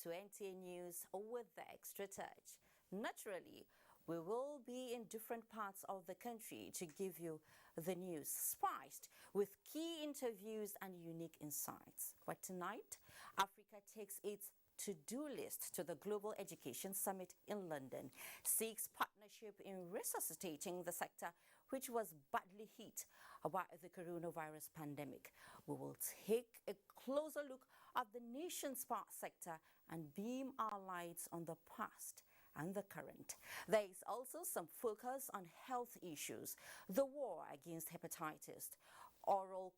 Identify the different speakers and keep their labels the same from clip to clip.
Speaker 1: to NTA News with the Extra Touch. Naturally, we will be in different parts of the country to give you the news, spiced with key interviews and unique insights. But tonight, Africa takes its to-do list to the Global Education Summit in London, seeks partnership in resuscitating the sector which was badly hit by the coronavirus pandemic. We will take a closer look at the nation's power sector and beam our lights on the past and the current. There is also some focus on health issues, the war against hepatitis, oral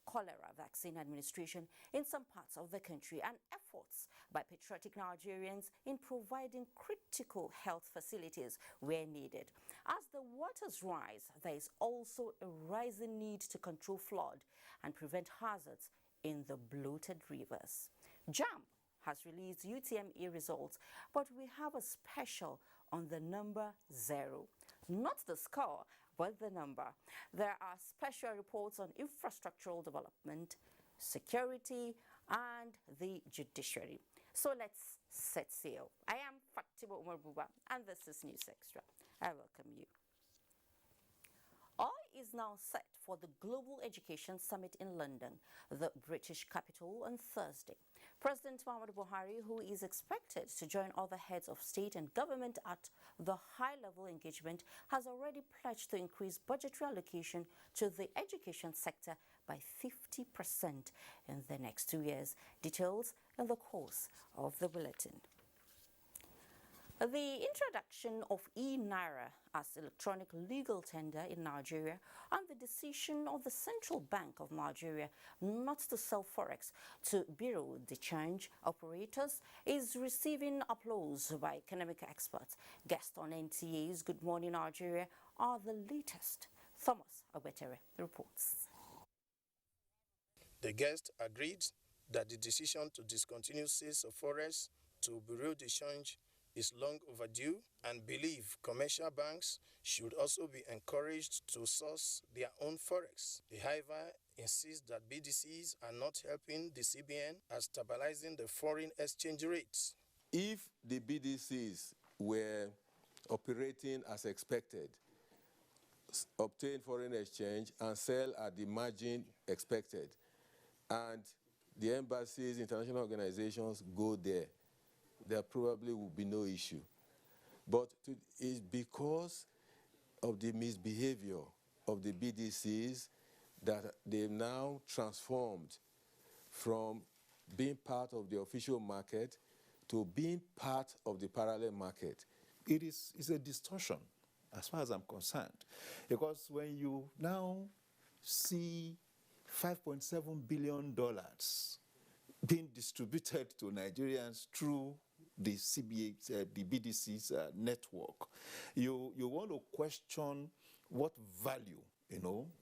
Speaker 1: cholera vaccine administration in some parts of the country, and efforts by patriotic Nigerians in providing critical health facilities where needed. As the waters rise, there is also a rising need to control flood and prevent hazards in the bloated rivers. JAMB has released UTME results, but we have a special on the number 0. Not the score, but the number. There are special reports on infrastructural development, security, and the judiciary. So let's set sail. I am Fatima Umar, and this is News Extra. I welcome you. All is now set for the Global Education Summit in London, the British capital, on Thursday. President Muhammadu Buhari, who is expected to join other heads of state and government at the high-level engagement, has already pledged to increase budgetary allocation to the education sector by 50% in the next 2 years. Details in the course of the bulletin. The introduction of e-Naira as electronic legal tender in Nigeria and the decision of the Central Bank of Nigeria not to sell forex to bureau de change operators is receiving applause by economic experts. Guests on NTA's Good Morning Nigeria are the latest. Thomas Obetere reports.
Speaker 2: The guests agreed that the decision to discontinue sales of forex to bureau de change is long overdue and believe commercial banks should also be encouraged to source their own forex. They, however, insist that BDCs are not helping the CBN at stabilizing the foreign exchange rates.
Speaker 3: If the BDCs were operating as expected, obtain foreign exchange and sell at the margin expected, and the embassies, international organizations go there probably will be no issue. But it's because of the misbehavior of the BDCs that they've now transformed from being part of the official market to being part of the parallel market.
Speaker 4: It's a distortion, as far as I'm concerned, because when you now see $5.7 billion being distributed to Nigerians through the CBA, the BDC's network, you want to question what value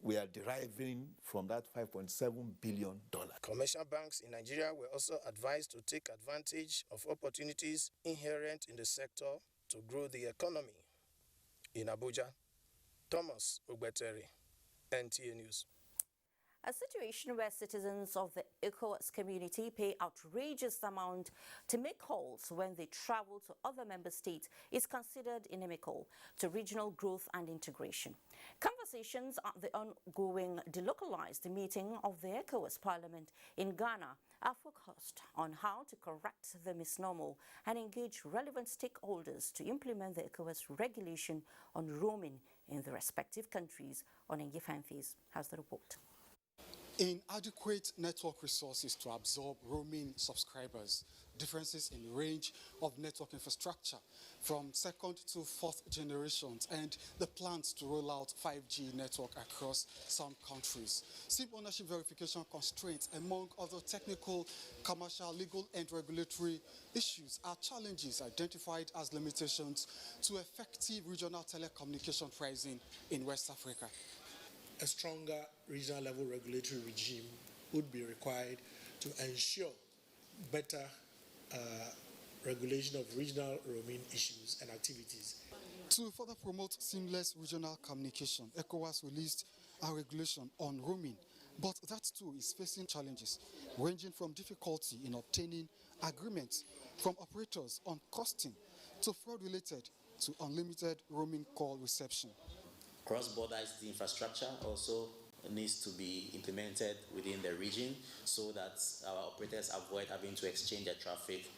Speaker 4: we are deriving from that $5.7 billion.
Speaker 2: Commercial banks in Nigeria were also advised to take advantage of opportunities inherent in the sector to grow the economy. In Abuja, Thomas Ogbetere, NTA News.
Speaker 1: A situation where citizens of the ECOWAS community pay outrageous amount to make calls when they travel to other member states is considered inimical to regional growth and integration. Conversations at the ongoing delocalized meeting of the ECOWAS Parliament in Ghana are focused on how to correct the misnomer and engage relevant stakeholders to implement the ECOWAS regulation on roaming in the respective countries. On Ngifamfis has the report.
Speaker 5: Inadequate network resources to absorb roaming subscribers, differences in range of network infrastructure from second to fourth generations, and the plans to roll out 5G network across some countries. SIM ownership verification constraints, among other technical, commercial, legal, and regulatory issues are challenges identified as limitations to effective regional telecommunication pricing in West Africa.
Speaker 6: A stronger regional level regulatory regime would be required to ensure better regulation of regional roaming issues and activities.
Speaker 5: To further promote seamless regional communication, ECOWAS released a regulation on roaming, but that too is facing challenges ranging from difficulty in obtaining agreements from operators on costing to fraud related to unlimited roaming call reception.
Speaker 7: Cross-border ICT infrastructure also needs to be implemented within the region so that our operators avoid having to exchange their traffic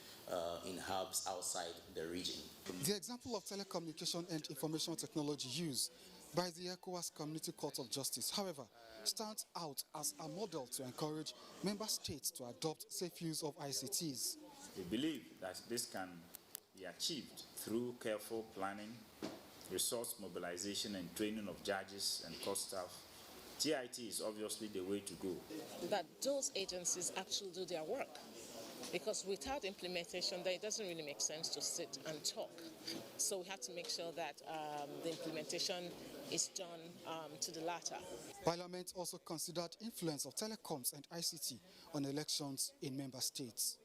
Speaker 7: in hubs outside the region.
Speaker 5: The example of telecommunication and information technology use by the ECOWAS Community Court of Justice, however, stands out as a model to encourage member states to adopt safe use of ICTs.
Speaker 8: We believe that this can be achieved through careful planning, resource mobilization and training of judges and court staff. TIT is obviously the way to go.
Speaker 9: That those agencies actually do their work, because without implementation, then it doesn't really make sense to sit and talk. So we have to make sure that the implementation is done to the latter.
Speaker 5: Parliament also considered influence of telecoms and ICT on elections in member states.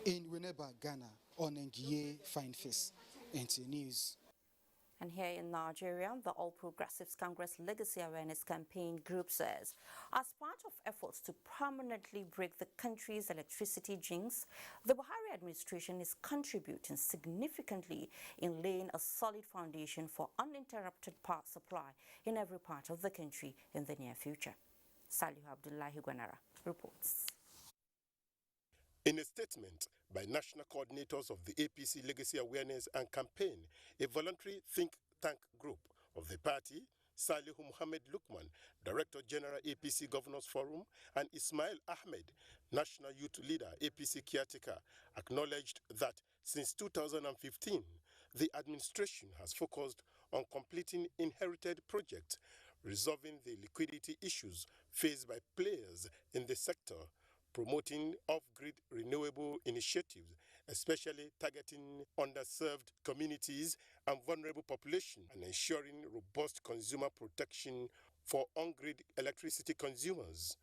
Speaker 5: In Winneba, Ghana, Onengiye Fineface, NTA News.
Speaker 1: And here in Nigeria, the All Progressives Congress Legacy Awareness Campaign Group says, as part of efforts to permanently break the country's electricity jinx, the Buhari administration is contributing significantly in laying a solid foundation for uninterrupted power supply in every part of the country in the near future. Salihu Abdullahi Gwanara reports.
Speaker 2: In a statement by national coordinators of the APC Legacy Awareness and Campaign, a voluntary think tank group of the party, Salihu Muhammad Lukman, Director General APC Governors Forum, and Ismail Ahmed, National Youth Leader APC Caretaker, acknowledged that since 2015, the administration has focused on completing inherited projects, resolving the liquidity issues faced by players in the sector, promoting off-grid renewable initiatives, especially targeting underserved communities and vulnerable populations, and ensuring robust consumer protection for on-grid electricity consumers.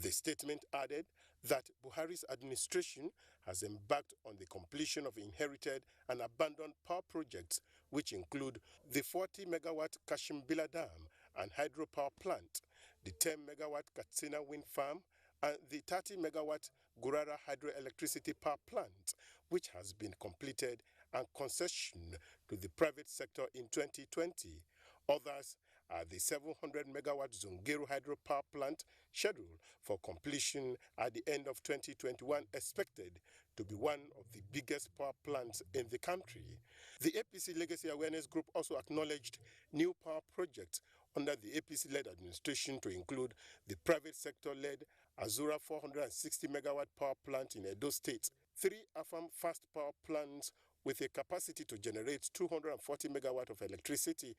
Speaker 2: The statement added that Buhari's administration has embarked on the completion of inherited and abandoned power projects, which include the 40-megawatt Kashimbila Dam and hydropower plant, the 10-megawatt Katsina wind farm, and the 30-megawatt Gurara hydroelectricity power plant, which has been completed and concessioned to the private sector in 2020. Others are the 700-megawatt Zungeru hydropower plant, scheduled for completion at the end of 2021, expected to be one of the biggest power plants in the country. The APC Legacy Awareness Group also acknowledged new power projects under the APC-led administration to include the private sector-led Azura 460-megawatt power plant in Edo State, 3 Afam fast power plants with a capacity to generate 240 megawatts of electricity,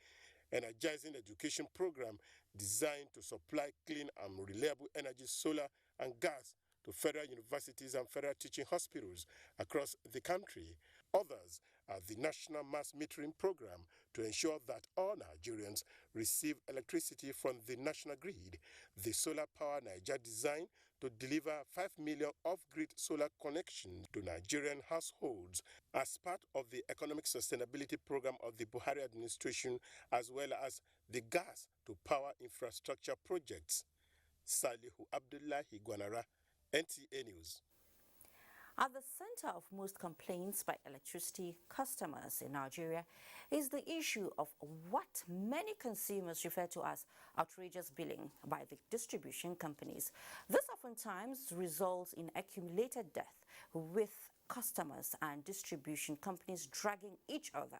Speaker 2: energizing education program designed to supply clean and reliable energy, solar and gas to federal universities and federal teaching hospitals across the country. Others are the National Mass Metering Program to ensure that all Nigerians receive electricity from the national grid, the Solar Power Niger design to deliver 5 million off-grid solar connections to Nigerian households as part of the Economic Sustainability Program of the Buhari administration, as well as the gas to power infrastructure projects. Salihu Abdullahi Gwanara, NTA News.
Speaker 1: At the center of most complaints by electricity customers in Nigeria is the issue of what many consumers refer to as outrageous billing by the distribution companies. This oftentimes results in accumulated debt, with customers and distribution companies dragging each other.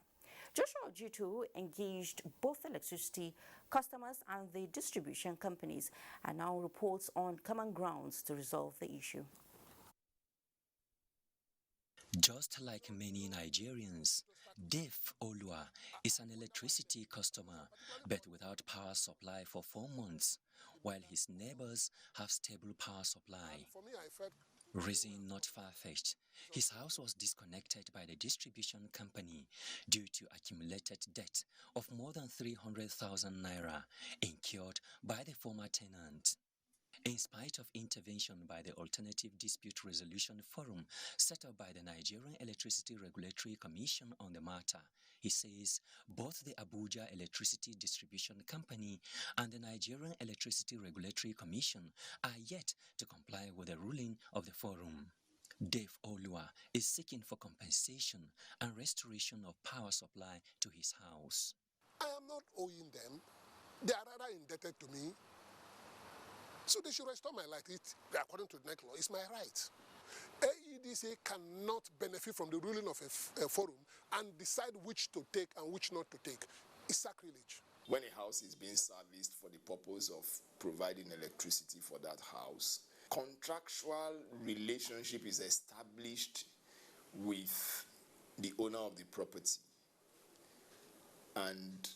Speaker 1: Joshua Jitu engaged both electricity customers and the distribution companies and now reports on common grounds to resolve the issue.
Speaker 10: Just like many Nigerians, Dave Olua is an electricity customer, but without power supply for 4 months, while his neighbors have stable power supply. Reason not far-fetched, his house was disconnected by the distribution company due to accumulated debt of more than 300,000 naira incurred by the former tenant. In spite of intervention by the Alternative Dispute Resolution Forum set up by the Nigerian Electricity Regulatory Commission on the matter, he says both the Abuja Electricity Distribution Company and the Nigerian Electricity Regulatory Commission are yet to comply with the ruling of the forum. Dave Olua is seeking for compensation and restoration of power supply to his house.
Speaker 11: I am not owing them. They are rather indebted to me. So they should restore my light. According to the net law, it's my right. AEDC cannot benefit from the ruling of a forum and decide which to take and which not to take. It's sacrilege.
Speaker 12: When a house is being serviced for the purpose of providing electricity for that house, contractual relationship is established with the owner of the property. And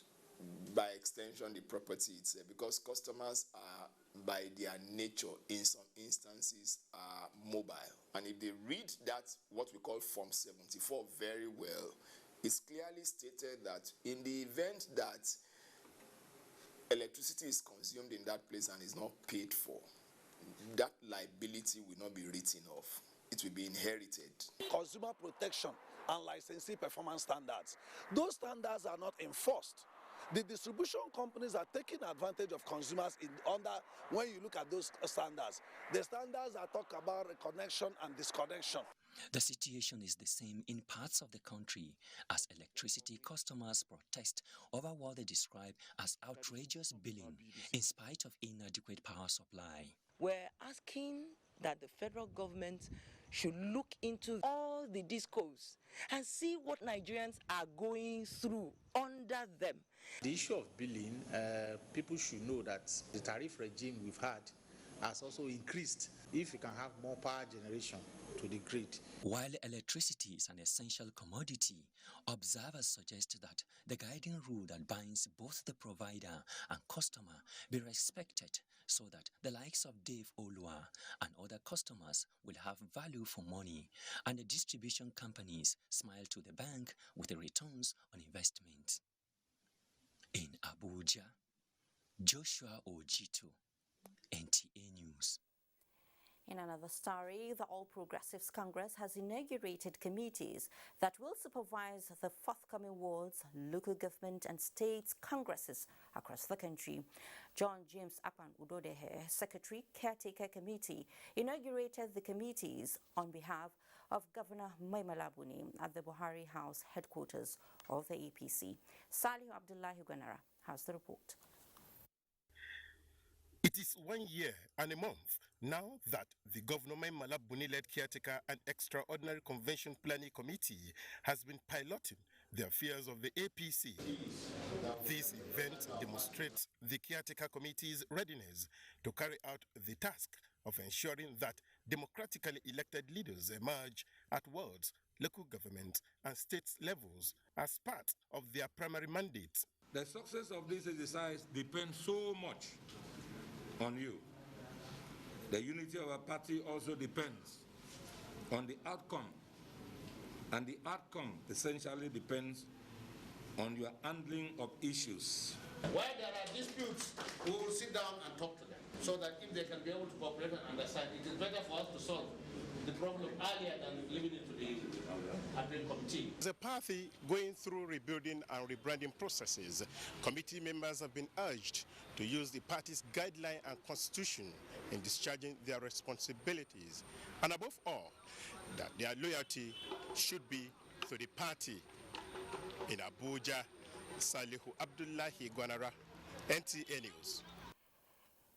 Speaker 12: by extension, the property itself, because customers are, by their nature, in some instances, are mobile. And if they read that, what we call Form 74 very well, it's clearly stated that in the event that electricity is consumed in that place and is not paid for, that liability will not be written off. It will be inherited.
Speaker 13: Consumer protection and licensing performance standards. Those standards are not enforced. The distribution companies are taking advantage of consumers when you look at those standards. The standards are talk about connection and disconnection.
Speaker 10: The situation is the same in parts of the country as electricity customers protest over what they describe as outrageous billing in spite of inadequate power supply.
Speaker 14: We're asking that the federal government should look into all the discos and see what Nigerians are going through under them.
Speaker 15: The issue of billing, people should know that the tariff regime we've had has also increased if we can have more power generation to the grid.
Speaker 10: While electricity is an essential commodity, observers suggest that the guiding rule that binds both the provider and customer be respected so that the likes of Dave Olua and other customers will have value for money and the distribution companies smile to the bank with the returns on investment. In Abuja, Joshua Ojito, NTA News.
Speaker 1: In another story, the All Progressives Congress has inaugurated committees that will supervise the forthcoming wards, local government and states congresses across the country. John James Akpan Udodehe, Secretary Caretaker Committee, inaugurated the committees on behalf of Governor Mai Mala Buni at the Buhari House headquarters of the APC. Salih Abdullahi Gwanara has the report.
Speaker 16: It is 1 year and a month now that the Governor Mai Mala Buni-led Caretaker and Extraordinary Convention Planning Committee has been piloting the affairs of the APC. This event demonstrates the Caretaker Committee's readiness to carry out the task of ensuring that democratically elected leaders emerge at wards, local government and state levels as part of their primary mandates.
Speaker 17: The success of this exercise depends so much on you. The unity of our party also depends on the outcome, and the outcome essentially depends on your handling of issues.
Speaker 18: Where there are disputes, we will sit down and talk to them so that if they can be able to cooperate and understand, it is better for us to solve the problem earlier than leaving it to the appeal committee.
Speaker 16: As a party going through rebuilding and rebranding processes, committee members have been urged to use the party's guideline and constitution in discharging their responsibilities, and above all, that their loyalty should be to the party. In Abuja, Salihu Abdullahi Gwanara, NTA News.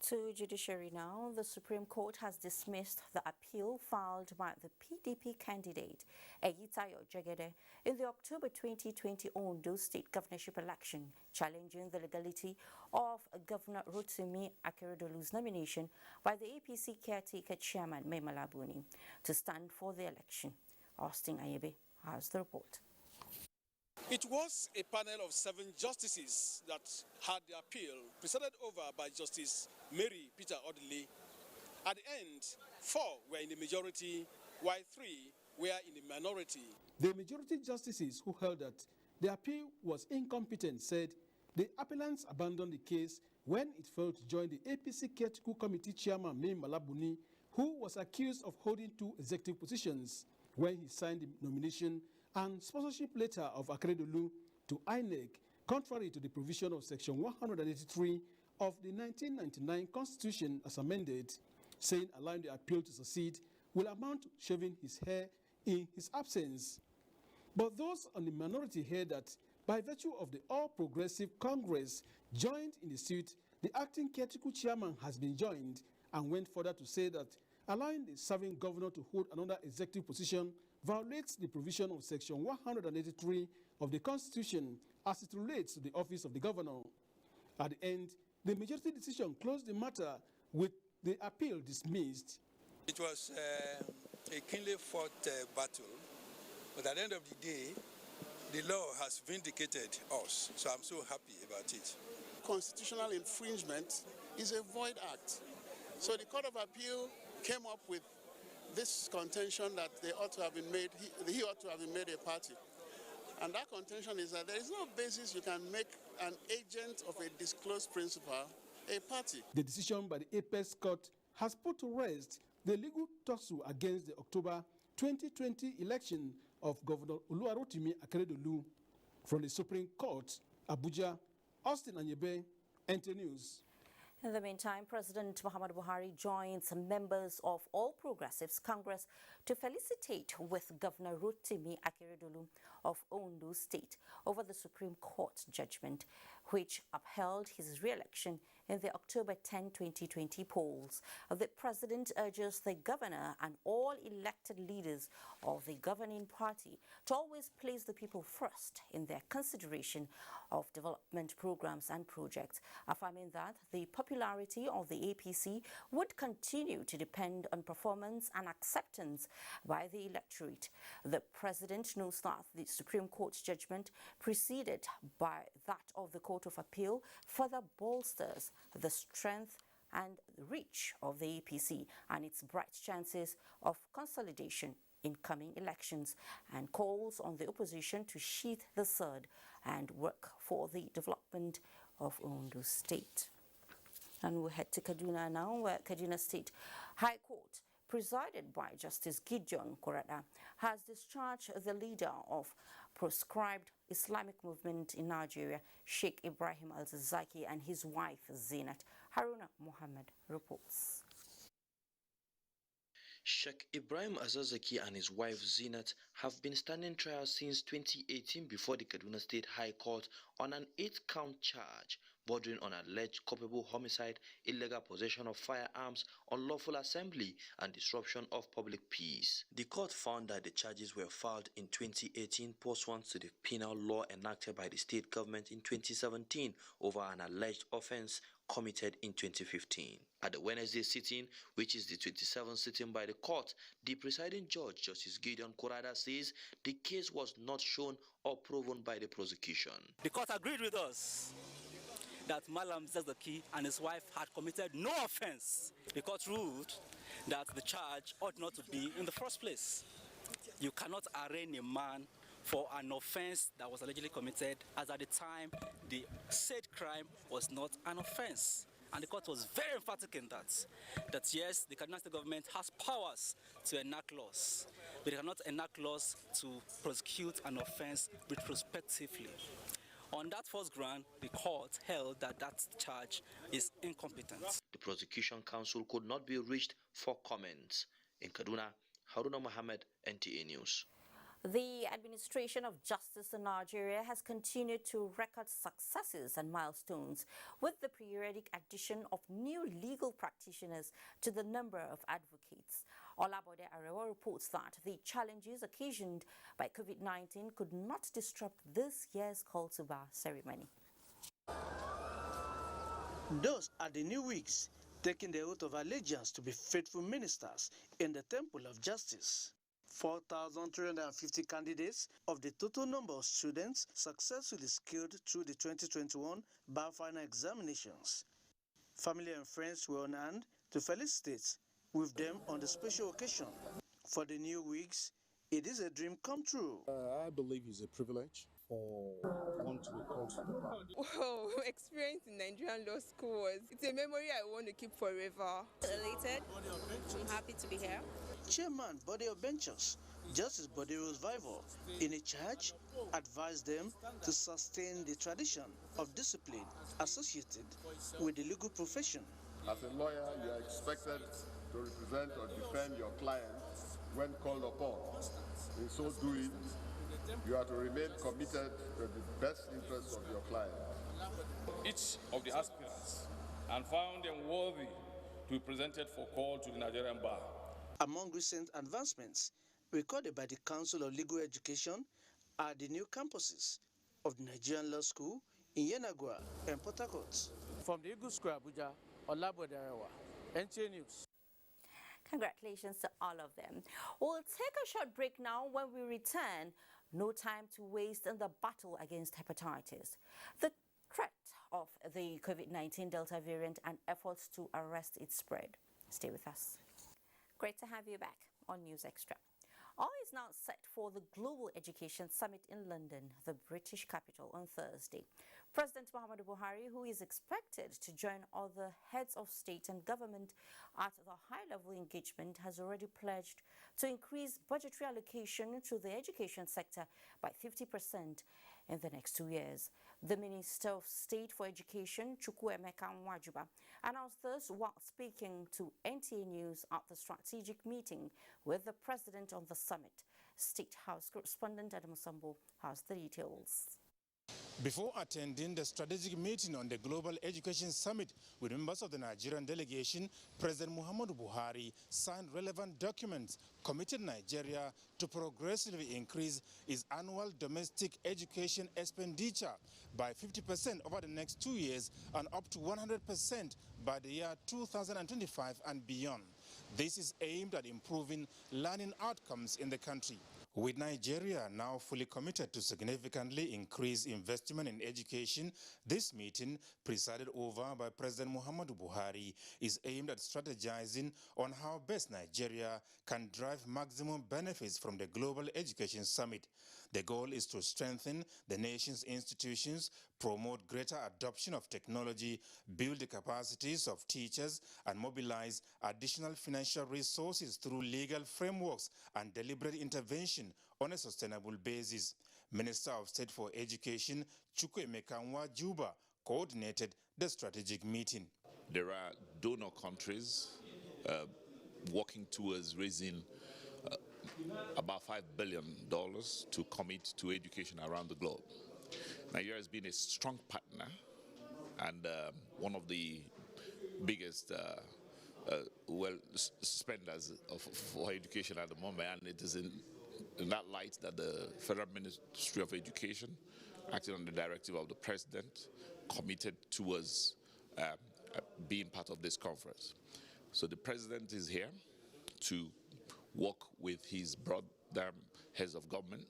Speaker 1: To judiciary now, the Supreme Court has dismissed the appeal filed by the PDP candidate Eyitayo Jegede in the October 2020 Ondo State governorship election, challenging the legality of Governor Rotimi Akeredolu's nomination by the APC caretaker chairman Mai Mala Buni to stand for the election. Austin Ayebe has the report.
Speaker 19: It was a panel of 7 justices that had the appeal presided over by Justice Mary Peter Odili. At the end, 4 were in the majority, while 3 were in the minority.
Speaker 20: The majority justices who held that the appeal was incompetent said the appellants abandoned the case when it failed to join the APC Caretaker Committee chairman Mai Mala Buni, who was accused of holding 2 executive positions when he signed the nomination and sponsorship letter of Akeredolu to INEC, contrary to the provision of Section 183 of the 1999 Constitution as amended, saying allowing the appeal to succeed will amount to shaving his hair in his absence. But those on the minority heard that by virtue of the All Progressive Congress joined in the suit, the acting caretaker chairman has been joined, and went further to say that allowing the serving governor to hold another executive position violates the provision of Section 183 of the Constitution as it relates to the office of the governor. At the end, the majority decision closed the matter with the appeal dismissed.
Speaker 21: It was a keenly fought battle, but at the end of the day, the law has vindicated us, so I'm so happy about it.
Speaker 11: Constitutional infringement is a void act. So the Court of Appeal came up with this contention that they ought to have been made, he ought to have been made a party. And that contention is that there is no basis you can make an agent of a disclosed principal a party.
Speaker 20: The decision by the Apex Court has put to rest the legal tussle against the October 2020 election of Governor Oluwarotimi Akeredolu. From the Supreme Court, Abuja, Austin Anyebe, NTA News.
Speaker 1: In the meantime, President Muhammadu Buhari joins members of All Progressives Congress to felicitate with Governor Rotimi Akeredolu of Ondo State over the Supreme Court judgment, which upheld his re-election in the October 10, 2020 polls. The president urges the governor and all elected leaders of the governing party to always place the people first in their consideration of development programs and projects, affirming that the popularity of the APC would continue to depend on performance and acceptance by the electorate. The president knows that the Supreme Court's judgment, preceded by that of the Court of Appeal, further bolsters the strength and reach of the APC and its bright chances of consolidation in coming elections, and calls on the opposition to sheath the sword and work for the development of Ondo State. And we'll head to Kaduna now, where Kaduna State High Court, presided by Justice Gideon Korada, has discharged the leader of proscribed Islamic movement in Nigeria, Sheikh Ibrahim Al-Zaki, and his wife Zinat. Haruna Muhammad reports.
Speaker 22: Sheikh Ibrahim Azazaki and his wife Zinat have been standing trial since 2018 before the Kaduna State High Court on an 8-count charge bordering on alleged culpable homicide, illegal possession of firearms, unlawful assembly, and disruption of public peace. The court found that the charges were filed in 2018 pursuant to the penal law enacted by the state government in 2017 over an alleged offense committed in 2015. At the Wednesday sitting, which is the 27th sitting by the court, the presiding judge, Justice Gideon Korada, says the case was not shown or proven by the prosecution.
Speaker 23: The court agreed with us that Malam Zazaki and his wife had committed no offense. The court ruled that the charge ought not to be in the first place. You cannot arraign a man for an offense that was allegedly committed, as at the time the said crime was not an offense. And the court was very emphatic in that yes, the Kaduna State government has powers to enact laws, but they cannot enact laws to prosecute an offense retrospectively. On that first ground, the court held that that charge is incompetent.
Speaker 22: The prosecution counsel could not be reached for comments. In Kaduna, Haruna Mohammed, NTA News.
Speaker 1: The administration of justice in Nigeria has continued to record successes and milestones with the periodic addition of new legal practitioners to the number of advocates. Olabode Arewa reports that the challenges occasioned by COVID-19 could not disrupt this year's call to bar ceremony.
Speaker 24: Those are the new wigs taking the oath of allegiance to be faithful ministers in the Temple of Justice. 4,350 candidates of the total number of students successfully scaled through the 2021 bar final examinations. Family and friends were on hand to felicitate with them on the special occasion. For the new wigs, it is a dream come true.
Speaker 25: I believe it's a privilege for one to be called to the bar.
Speaker 26: Wow, experience in Nigerian law school it's a memory I want to keep forever.
Speaker 27: Elated. I'm happy to be here.
Speaker 24: Chairman Body of Benchers, Justice Body Vival, in a charge, advised them to sustain the tradition of discipline associated with the legal profession.
Speaker 3: As a lawyer, you are expected to represent or defend your client when called upon. In so doing, you are to remain committed to the best interests of your client.
Speaker 4: Each of the aspirants and found them worthy to be presented for call to the Nigerian bar.
Speaker 24: Among recent advancements recorded by the Council of Legal Education are the new campuses of the Nigerian Law School in Yenagua and Port Harcourt. From the Eagle Square, Abuja, Olabodarewa, NTA News.
Speaker 1: Congratulations to all of them. We'll take a short break now. When we return, no time to waste in the battle against hepatitis. The threat of the COVID-19 Delta variant and efforts to arrest its spread. Stay with us. Great to have you back on News Extra. All is now set for the Global Education Summit in London, the British capital, on Thursday. President Muhammadu Buhari, who is expected to join other heads of state and government at the high-level engagement, has already pledged to increase budgetary allocation to the education sector by 50% in the next 2 years. The Minister of State for Education, Chukwuemeka Nwajuba, announced this while speaking to NTA News at the strategic meeting with the President on the summit. State House correspondent Adam Sambo has the details.
Speaker 5: Before attending the strategic meeting on the Global Education Summit with members of the Nigerian delegation, President Muhammadu Buhari signed relevant documents committing Nigeria to progressively increase its annual domestic education expenditure by 50% over the next 2 years and up to 100% by the year 2025 and beyond. This is aimed at improving learning outcomes in the country. With Nigeria now fully committed to significantly increase investment in education, this meeting, presided over by President Muhammadu Buhari, is aimed at strategizing on how best Nigeria can drive maximum benefits from the Global Education Summit. The goal is to strengthen the nation's institutions, promote greater adoption of technology, build the capacities of teachers, and mobilize additional financial resources through legal frameworks and deliberate intervention on a sustainable basis. Minister of State for Education, Chukwuemeka Nwajuba, coordinated the strategic meeting.
Speaker 6: There are donor countries working towards raising about $5 billion to commit to education around the globe. Nigeria has been a strong partner and one of the biggest spenders for education at the moment, and it is in that light that the Federal Ministry of Education, acting on the directive of the President, committed towards being part of this conference. So the President is here to work with his broad heads of government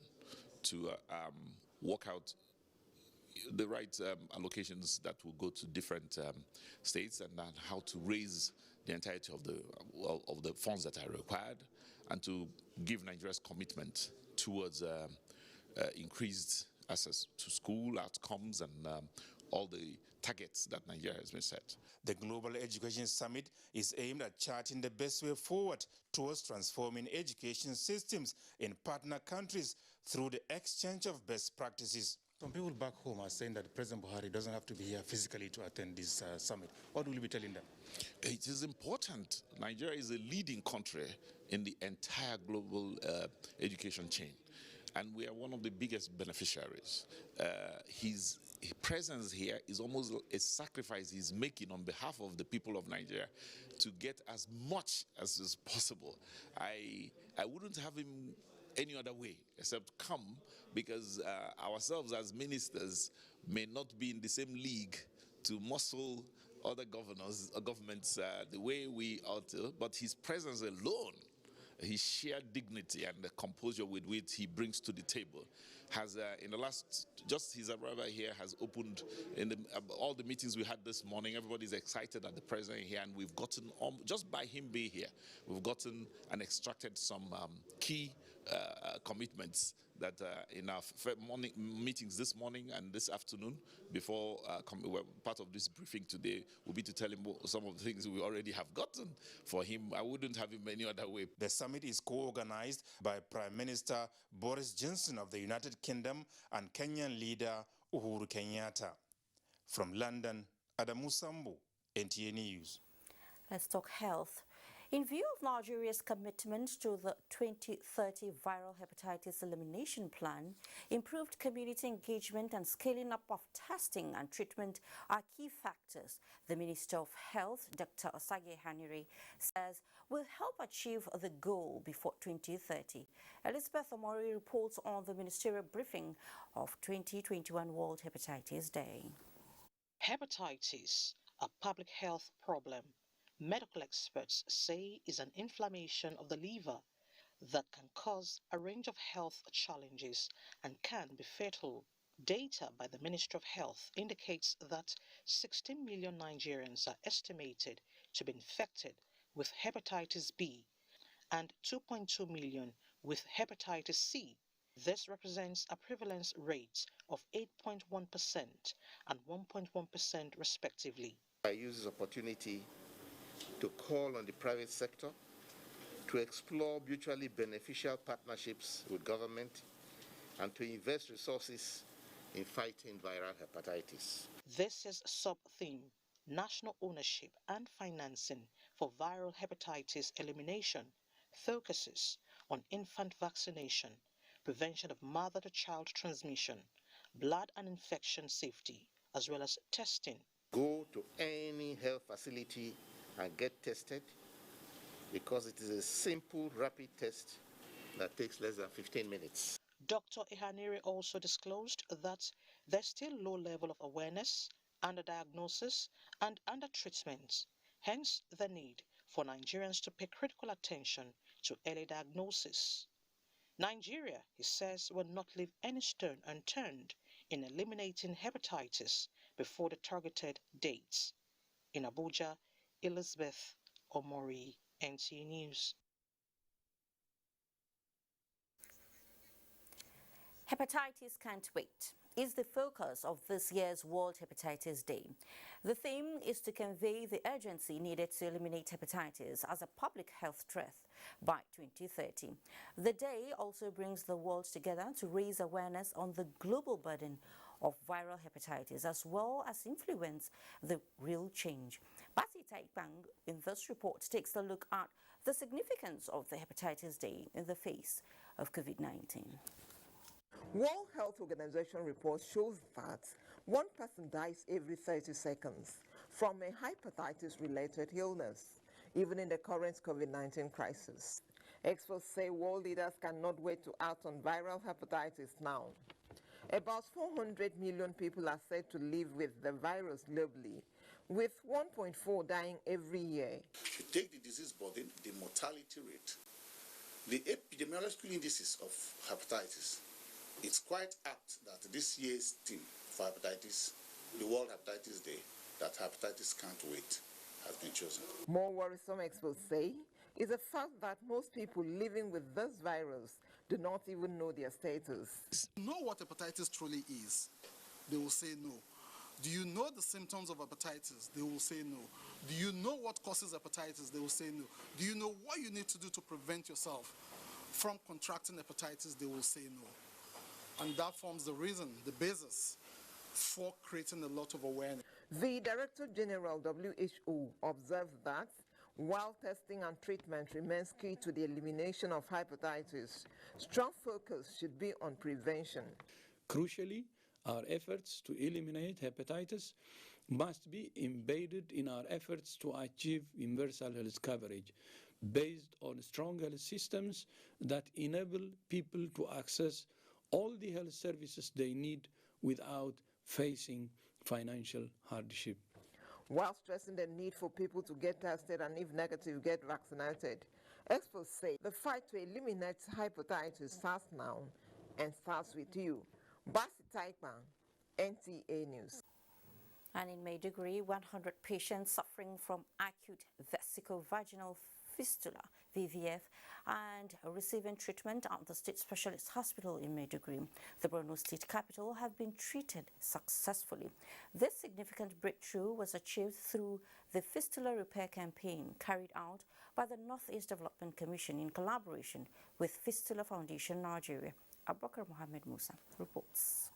Speaker 6: to work out the right allocations that will go to different states, and how to raise the entirety of the funds that are required, and to give Nigeria's commitment towards increased access to school outcomes and all the targets that Nigeria has been set.
Speaker 5: The Global Education Summit is aimed at charting the best way forward towards transforming education systems in partner countries through the exchange of best practices. Some people back home are saying that President Buhari doesn't have to be here physically to attend this summit. What will you be telling them?
Speaker 6: It is important. Nigeria is a leading country in the entire global education chain, and we are one of the biggest beneficiaries. His presence here is almost a sacrifice he's making on behalf of the people of Nigeria to get as much as is possible. I wouldn't have him any other way except come, because ourselves as ministers may not be in the same league to muscle other governments the way we ought to, but his presence alone, his sheer dignity and the composure with which he brings to the table has, in the last, just his arrival here has opened, in all the meetings we had this morning, everybody's excited at the president here, and we've gotten, just by him being here, we've gotten and extracted some key commitments that in our morning meetings this morning and this afternoon, before part of this briefing today, will be to tell him some of the things we already have gotten for him. I wouldn't have him any other way.
Speaker 5: The summit is co-organized by Prime Minister Boris Johnson of the United Kingdom and Kenyan leader Uhuru Kenyatta. From London, Adamu Sambu, NTA News.
Speaker 1: Let's talk health. In view of Nigeria's commitment to the 2030 viral hepatitis elimination plan, improved community engagement and scaling up of testing and treatment are key factors the Minister of Health, Dr. Osage Hanire, says will help achieve the goal before 2030. Elizabeth Omori reports on the ministerial briefing of 2021 World Hepatitis Day.
Speaker 2: Hepatitis, a public health problem, medical experts say is an inflammation of the liver that can cause a range of health challenges and can be fatal. Data by the Ministry of Health indicates that 16 million Nigerians are estimated to be infected with hepatitis B and 2.2 million with hepatitis C. This represents a prevalence rate of 8.1% and 1.1% respectively.
Speaker 7: I use this opportunity to call on the private sector to explore mutually beneficial partnerships with government and to invest resources in fighting viral hepatitis.
Speaker 2: This is sub-theme, National Ownership and Financing for Viral Hepatitis Elimination, focuses on infant vaccination, prevention of mother-to-child transmission, blood and infection safety, as well as testing.
Speaker 7: Go to any health facility and get tested because it is a simple, rapid test that takes less than 15 minutes.
Speaker 2: Dr. Ihanire also disclosed that there's still low level of awareness, underdiagnosis, and undertreatment, hence the need for Nigerians to pay critical attention to early diagnosis. Nigeria, he says, will not leave any stone unturned in eliminating hepatitis before the targeted dates. In Abuja, Elizabeth Omori, NTA News.
Speaker 1: Hepatitis can't wait is the focus of this year's World Hepatitis Day. The theme is to convey the urgency needed to eliminate hepatitis as a public health threat by 2030. The day also brings the world together to raise awareness on the global burden of viral hepatitis as well as influence the real change. Basi Taipang in this report takes a look at the significance of the Hepatitis Day in the face of COVID-19.
Speaker 8: World Health Organization report shows that one person dies every 30 seconds from a hepatitis-related illness, even in the current COVID-19 crisis. Experts say world leaders cannot wait to act on viral hepatitis now. About 400 million people are said to live with the virus globally, with 1.4 dying every year.
Speaker 9: If you take the disease burden, the mortality rate, the epidemiological indices of hepatitis, it's quite apt that this year's theme for hepatitis, the World Hepatitis Day, that hepatitis can't wait, has been chosen.
Speaker 8: More worrisome, experts say, is the fact that most people living with this virus do not even know their status.
Speaker 12: Know what hepatitis truly is? They will say no. Do you know the symptoms of hepatitis? They will say no. Do you know what causes hepatitis? They will say no. Do you know what you need to do to prevent yourself from contracting hepatitis? They will say no. And that forms the reason, the basis for creating a lot of awareness.
Speaker 8: The Director General WHO observed that while testing and treatment remains key to the elimination of hepatitis, strong focus should be on prevention.
Speaker 13: Crucially, our efforts to eliminate hepatitis must be embedded in our efforts to achieve universal health coverage based on strong health systems that enable people to access all the health services they need without facing financial hardship.
Speaker 8: While stressing the need for people to get tested and if negative, get vaccinated, experts say the fight to eliminate hepatitis starts now and starts with you. Basi Taipang, NTA News.
Speaker 1: And in Maiduguri, 100 patients suffering from acute vesicovaginal fistula, VVF, and receiving treatment at the State Specialist Hospital in Maiduguri, the Borno State capital, have been treated successfully. This significant breakthrough was achieved through the Fistula Repair Campaign carried out by the Northeast Development Commission in collaboration with Fistula Foundation Nigeria. Abubakar Mohammed Musa reports.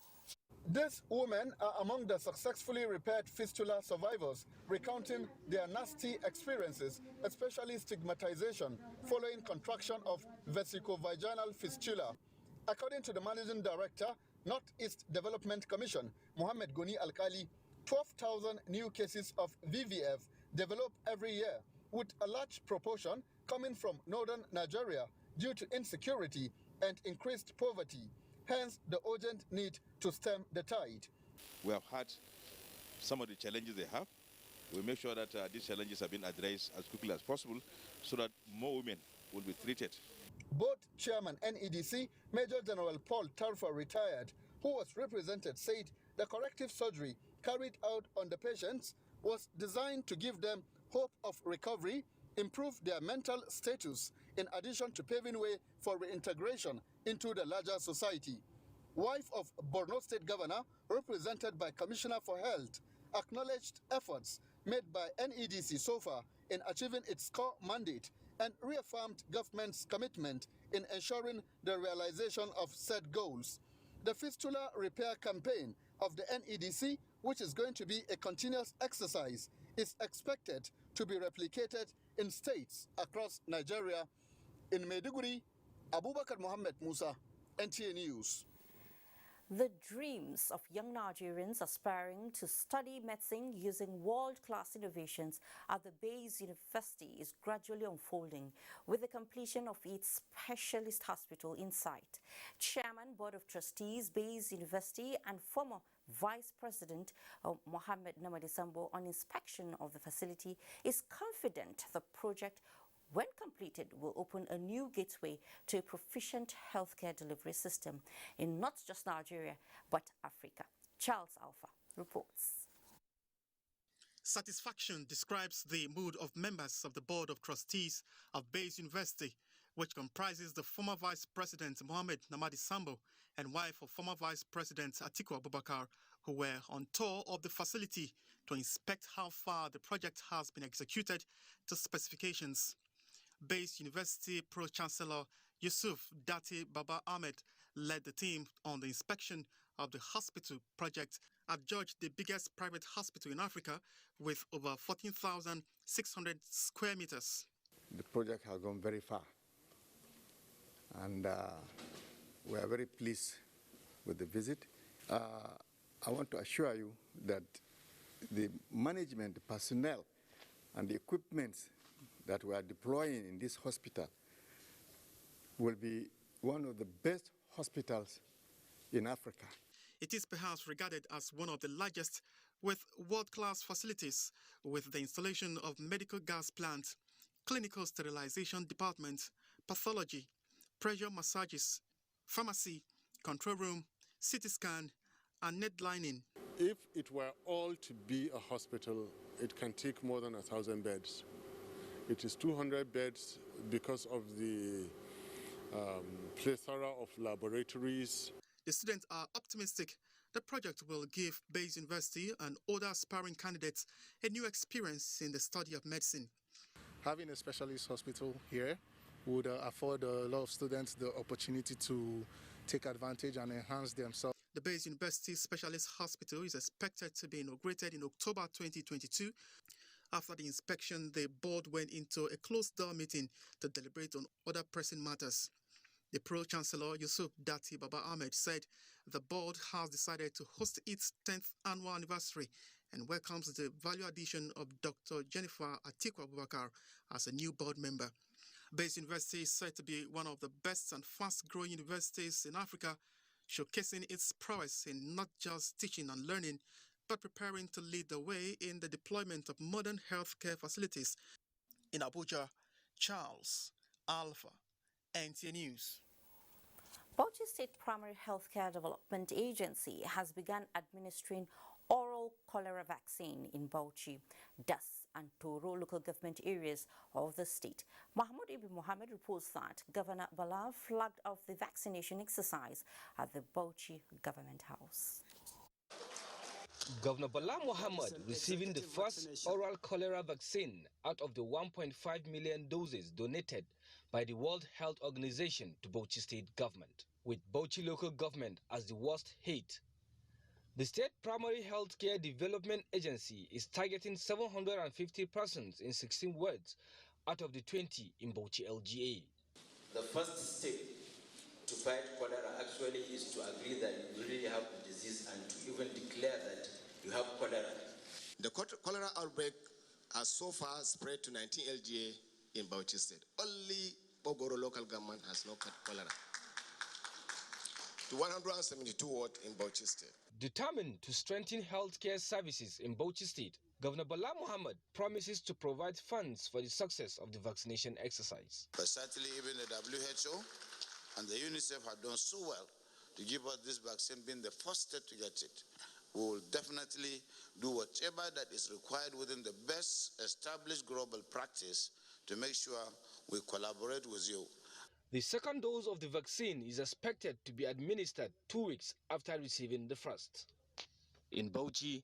Speaker 10: These women are among the successfully repaired fistula survivors, recounting their nasty experiences, especially stigmatization following contraction of vesicovaginal fistula. According to the managing director, Northeast Development Commission, Mohammed Goni Alkali, 12,000 new cases of VVF develop every year, with a large proportion coming from northern Nigeria due to insecurity and increased poverty. Hence, the urgent need to stem the tide.
Speaker 14: We have had some of the challenges they have. We make sure that these challenges have been addressed as quickly as possible so that more women will be treated.
Speaker 10: Both Chairman NEDC, Major General Paul Tarfa, retired, who was represented, said the corrective surgery carried out on the patients was designed to give them hope of recovery, improve their mental status, in addition to paving way for reintegration into the larger society. Wife of Borno State Governor, represented by Commissioner for Health, acknowledged efforts made by NEDC so far in achieving its core mandate and reaffirmed government's commitment in ensuring the realization of said goals. The fistula repair campaign of the NEDC, which is going to be a continuous exercise, is expected to be replicated in states across Nigeria. In Maiduguri, Abubakar Mohammed Musa, NTA News.
Speaker 1: The dreams of young Nigerians aspiring to study medicine using world-class innovations at the Bayes University is gradually unfolding with the completion of its specialist hospital in sight. Chairman, Board of Trustees, Bayes University, and former Vice President Mohammed Namadi Sambo, on inspection of the facility, is confident the project, when completed, will open a new gateway to a proficient healthcare delivery system in not just Nigeria, but Africa. Charles Alpha reports.
Speaker 15: Satisfaction describes the mood of members of the Board of Trustees of Bayes University, which comprises the former Vice President Mohammed Namadi Sambo and wife of former Vice President Atiku Abubakar, who were on tour of the facility to inspect how far the project has been executed to specifications. Bayes University Pro-Chancellor Yusuf Dati Baba Ahmed led the team on the inspection of the hospital project, adjudged the biggest private hospital in Africa with over 14,600 square meters.
Speaker 16: The project has gone very far, and we are very pleased with the visit. I want to assure you that the management, the personnel, and the equipment that we are deploying in this hospital will be one of the best hospitals in Africa.
Speaker 15: It is perhaps regarded as one of the largest with world-class facilities, with the installation of medical gas plant, clinical sterilization department, pathology, pressure massages, pharmacy, control room, CT scan, and net lining.
Speaker 11: If it were all to be a hospital, it can take more than 1,000 beds. It is 200 beds because of the plethora of laboratories.
Speaker 15: The students are optimistic the project will give Bayes University and other aspiring candidates a new experience in the study of medicine.
Speaker 12: Having a specialist hospital here would afford a lot of students the opportunity to take advantage and enhance themselves.
Speaker 15: The Bayes University Specialist Hospital is expected to be inaugurated in October 2022. After the inspection, the board went into a closed-door meeting to deliberate on other pressing matters. The Pro-Chancellor Yusuf Dati Baba Ahmed said the board has decided to host its 10th annual anniversary and welcomes the value addition of Dr. Jennifer Atiku Abubakar as a new board member. Bayes University is said to be one of the best and fast-growing universities in Africa, showcasing its prowess in not just teaching and learning, but preparing to lead the way in the deployment of modern healthcare facilities. In Abuja, Charles Alpha, NTA News.
Speaker 1: Bauchi State Primary Healthcare Development Agency has begun administering oral cholera vaccine in Bauchi, Das and Toro local government areas of the state. Mahmoud Ibn Mohammed reports that Governor Bala flagged off the vaccination exercise at the Bauchi Government House.
Speaker 17: Governor Bala Mohammed receiving the first oral cholera vaccine out of the 1.5 million doses donated by the World Health Organization to Bauchi State government. With Bauchi local government as the worst hit, The State Primary Healthcare Development Agency is targeting 750 persons in 16 wards out of the 20 in Bauchi LGA.
Speaker 18: The first step to fight cholera actually is to agree that you really have the disease and to even declare that you have cholera.
Speaker 19: The cholera outbreak has so far spread to 19 LGA in Bauchi State. Only Bogoro local government has no cholera. To 172 wards in Bauchi State.
Speaker 17: Determined to strengthen healthcare services in Bauchi State, Governor Bala Muhammad promises to provide funds for the success of the vaccination exercise.
Speaker 9: But certainly even the WHO and the UNICEF have done so well to give us this vaccine, being the first state to get it. We will definitely do whatever that is required within the best established global practice to make sure we collaborate with you.
Speaker 17: The second dose of the vaccine is expected to be administered 2 weeks after receiving the first. In Bauchi,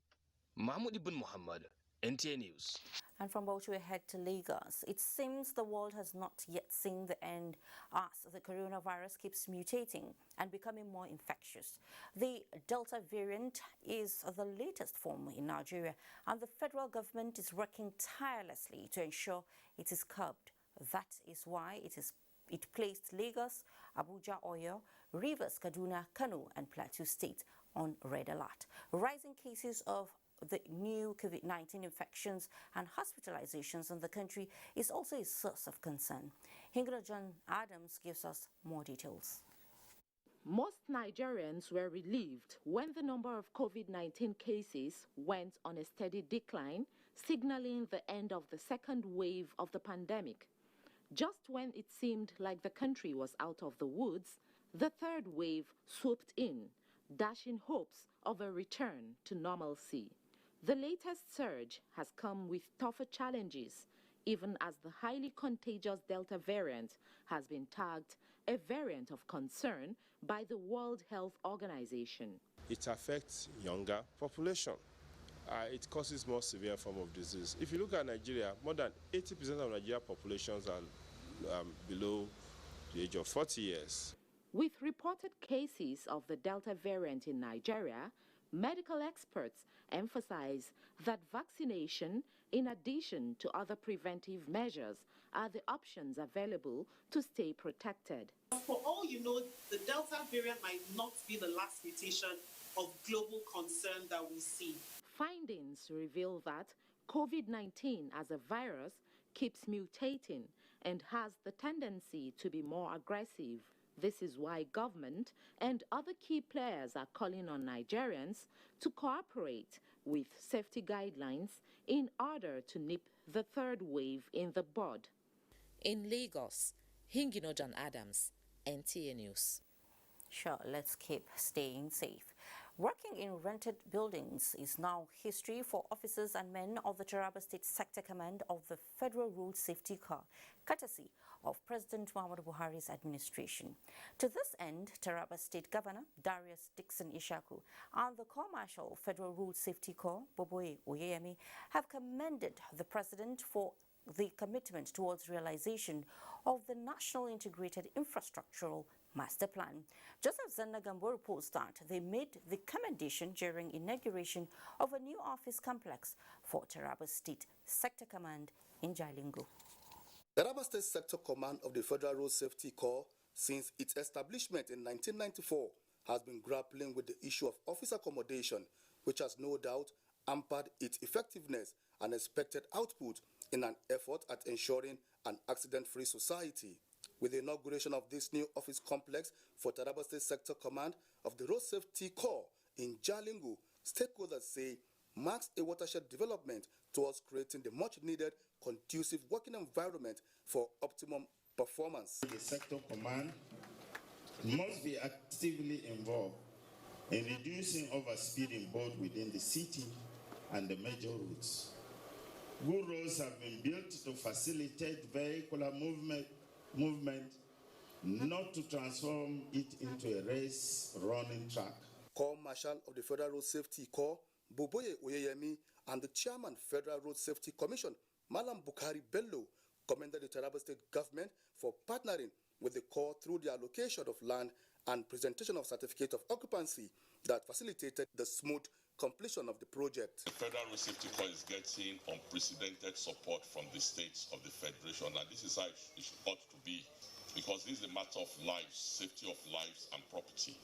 Speaker 17: Mahmoud Ibn Muhammad, NTA News.
Speaker 1: And from Bauchi we head to Lagos. It seems the world has not yet seen the end as the coronavirus keeps mutating and becoming more infectious. The Delta variant is the latest form in Nigeria, and the federal government is working tirelessly to ensure it is curbed. That is why it placed Lagos, Abuja, Oyo, Rivers, Kaduna, Kano and Plateau State on red alert. Rising cases of the new COVID-19 infections and hospitalizations in the country is also a source of concern. John Adams gives us more details.
Speaker 20: Most Nigerians were relieved when the number of COVID-19 cases went on a steady decline, signaling the end of the second wave of the pandemic. Just when it seemed like the country was out of the woods, the third wave swooped in, dashing hopes of a return to normalcy. The latest surge has come with tougher challenges, even as the highly contagious Delta variant has been tagged a variant of concern by the World Health Organization.
Speaker 21: It affects younger population. It causes more severe form of disease. If you look at Nigeria, more than 80% of Nigeria populations are below the age of 40 years.
Speaker 20: With reported cases of the Delta variant in Nigeria, medical experts emphasize that vaccination, in addition to other preventive measures, are the options available to stay protected.
Speaker 22: For all you know, the Delta variant might not be the last mutation of global concern that we see.
Speaker 20: Findings reveal that COVID-19 as a virus keeps mutating and has the tendency to be more aggressive. This is why government and other key players are calling on Nigerians to cooperate with safety guidelines in order to nip the third wave in the bud.
Speaker 23: In Lagos, John Adams, NTA News.
Speaker 1: Sure, let's keep staying safe. Working in rented buildings is now history for officers and men of the Taraba State Sector Command of the Federal Road Safety Corps, courtesy of President Muhammadu Buhari's administration. To this end, Taraba State Governor Darius Dixon Ishaku and the Corps Marshal Federal Road Safety Corps, Boboye Oyeyemi, have commended the President for the commitment towards realization of the National Integrated Infrastructural Master Plan. Joseph Zannagambo reports that they made the commendation during inauguration of a new office complex for Taraba State Sector Command in Jalingo.
Speaker 25: Taraba State Sector Command of the Federal Road Safety Corps, since its establishment in 1994, has been grappling with the issue of officer accommodation, which has no doubt hampered its effectiveness and expected output in an effort at ensuring an accident-free society. With the inauguration of this new office complex for Taraba State Sector Command of the Road Safety Corps in Jalingo, stakeholders say marks a watershed development towards creating the much-needed conducive working environment for optimum performance.
Speaker 28: The Sector Command must be actively involved in reducing overspeeding both within the city and the major routes. Good roads have been built to facilitate vehicular movement, not to transform it into a race-running track.
Speaker 25: Corps Marshal of the Federal Road Safety Corps, Boboye Oyeyemi, and the Chairman Federal Road Safety Commission, Malam Bukhari Bello, commended the Taraba State government for partnering with the Corps through the allocation of land and presentation of certificate of occupancy that facilitated the smooth completion of the project.
Speaker 3: The Federal Road Safety Corps is getting unprecedented support from the states of the Federation, and this is how it ought to be, because this is a matter of lives, safety of lives and property.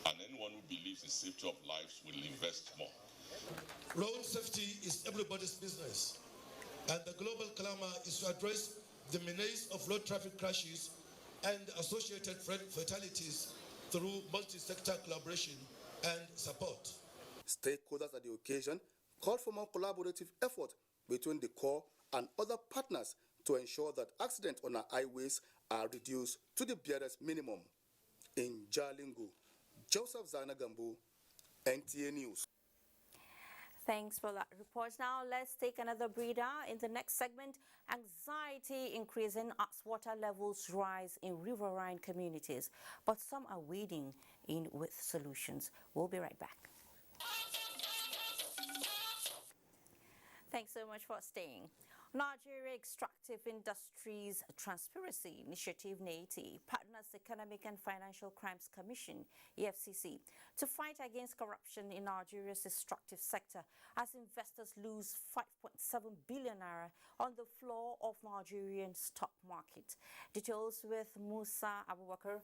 Speaker 3: And anyone who believes in safety of lives will invest more.
Speaker 4: Road safety is everybody's business, and the global clamor is to address the menace of road traffic crashes and associated fatalities through multi-sector collaboration and support.
Speaker 25: Stakeholders at the occasion called for more collaborative effort between the Corps and other partners to ensure that accidents on our highways are reduced to the barest minimum. In Jalingo, Joseph Zanagambu, NTA News.
Speaker 1: Thanks for that report. Now let's take another breather. In the next segment, anxiety increasing as water levels rise in riverine communities, but some are wading in with solutions. We'll be right back. Thanks so much for staying. Nigeria Extractive Industries Transparency Initiative (NTA) partners Economic and Financial Crimes Commission (EFCC) to fight against corruption in Nigeria's extractive sector as investors lose 5.7 billion naira on the floor of Nigerian stock market. Details with Musa Abubakar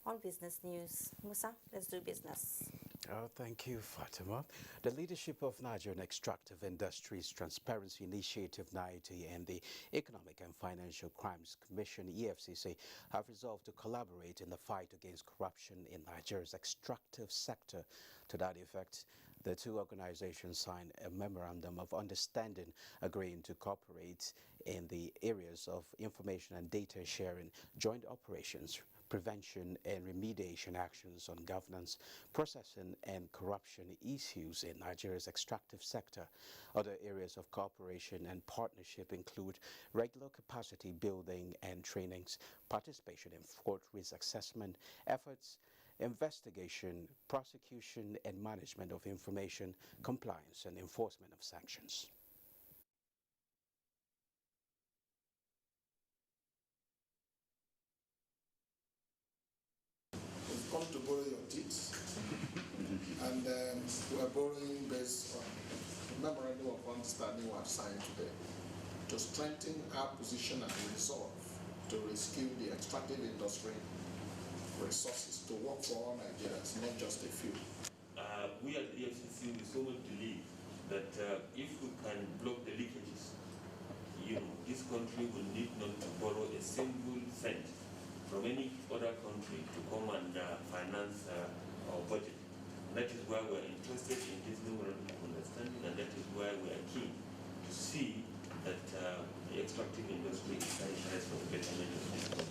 Speaker 1: on Business News. Musa, let's do business.
Speaker 5: Oh, thank you, Fatima. The leadership of Nigerian Extractive Industries Transparency Initiative (NTA) and the Economic and Financial Crimes Commission (EFCC) have resolved to collaborate in the fight against corruption in Nigeria's extractive sector. To that effect, the two organizations signed a memorandum of understanding agreeing to cooperate in the areas of information and data sharing, joint operations, prevention and remediation actions on governance, processing and corruption issues in Nigeria's extractive sector. Other areas of cooperation and partnership include regular capacity building and trainings, participation in fraud risk assessment, efforts, investigation, prosecution and management of information, compliance and enforcement of sanctions.
Speaker 4: Come to borrow your teeth, and we are borrowing based on the memorandum of understanding we have signed today to strengthen our position and resolve to rescue the extractive industry resources to work for all Nigerians, not just a few.
Speaker 6: We at the EFCC we so much believe that if we can block the leakages, this country will need not to borrow a single cent from any other country to come and finance our budget. And that is why we're interested in this memorandum of understanding, and that is why we are keen to see that the extractive industry is energized for the betterment of this country.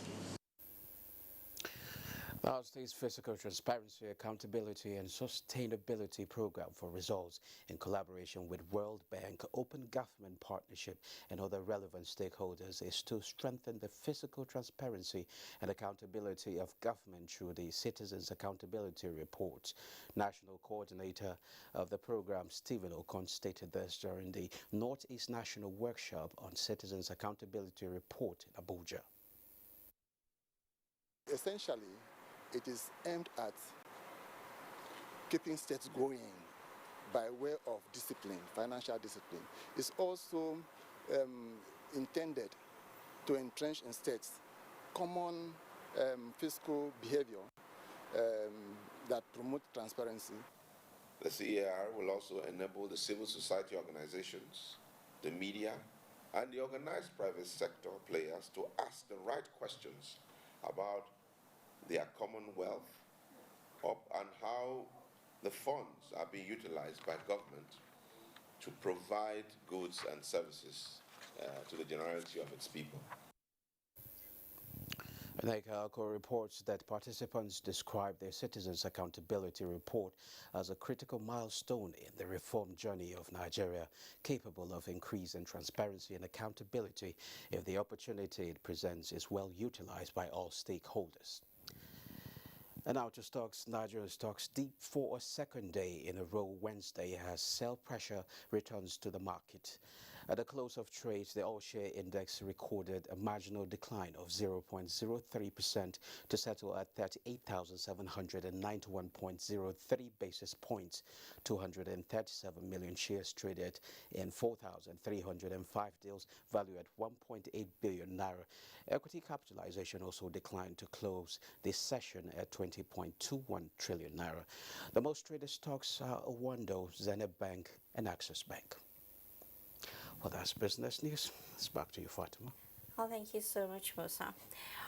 Speaker 5: The State's Physical Transparency, Accountability and Sustainability Program for Results, in collaboration with World Bank, Open Government Partnership and other relevant stakeholders, is to strengthen the physical transparency and accountability of government through the Citizens Accountability Report. National Coordinator of the program, Stephen Okon, stated this during the Northeast National Workshop on Citizens Accountability Report in Abuja.
Speaker 25: Essentially, it is aimed at keeping states going by way of discipline, financial discipline. It's also intended to entrench in states common fiscal behavior that promote transparency.
Speaker 7: The CAR will also enable the civil society organizations, the media, and the organized private sector players to ask the right questions about their commonwealth and how the funds are being utilized by government to provide goods and services to the generality of its people.
Speaker 5: NICALCO reports that participants described their Citizens Accountability Report as a critical milestone in the reform journey of Nigeria, capable of increasing transparency and accountability if the opportunity it presents is well utilized by all stakeholders. And now to stocks. Nigerian stocks deep for a second day in a row Wednesday as sell pressure returns to the market. At the close of trade, the all-share index recorded a marginal decline of 0.03% to settle at 38,791.03 basis points. 237 million shares traded in 4,305 deals valued at 1.8 billion naira. Equity capitalization also declined to close this session at 20.21 trillion naira. The most traded stocks are Owando, Zenith Bank, and Access Bank. Well, that's business news. It's back to you, Fatima.
Speaker 1: Well, thank you so much, Musa.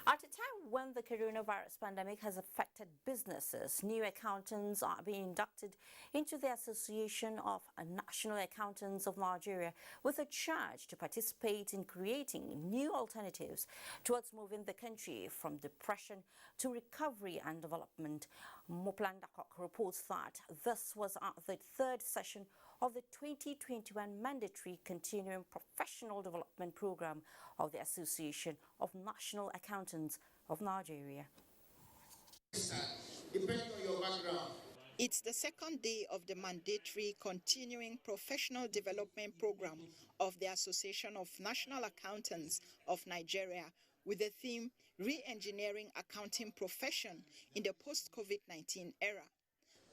Speaker 1: At a time when the coronavirus pandemic has affected businesses, new accountants are being inducted into the Association of National Accountants of Nigeria with a charge to participate in creating new alternatives towards moving the country from depression to recovery and development. Moplan Dakok reports that this was at the third session of the 2021 mandatory continuing professional development program of the Association of National Accountants of Nigeria.
Speaker 2: Depending on your background. It's the second day of the mandatory continuing professional development program of the Association of National Accountants of Nigeria with the theme Re-engineering Accounting Profession in the Post-COVID-19 Era.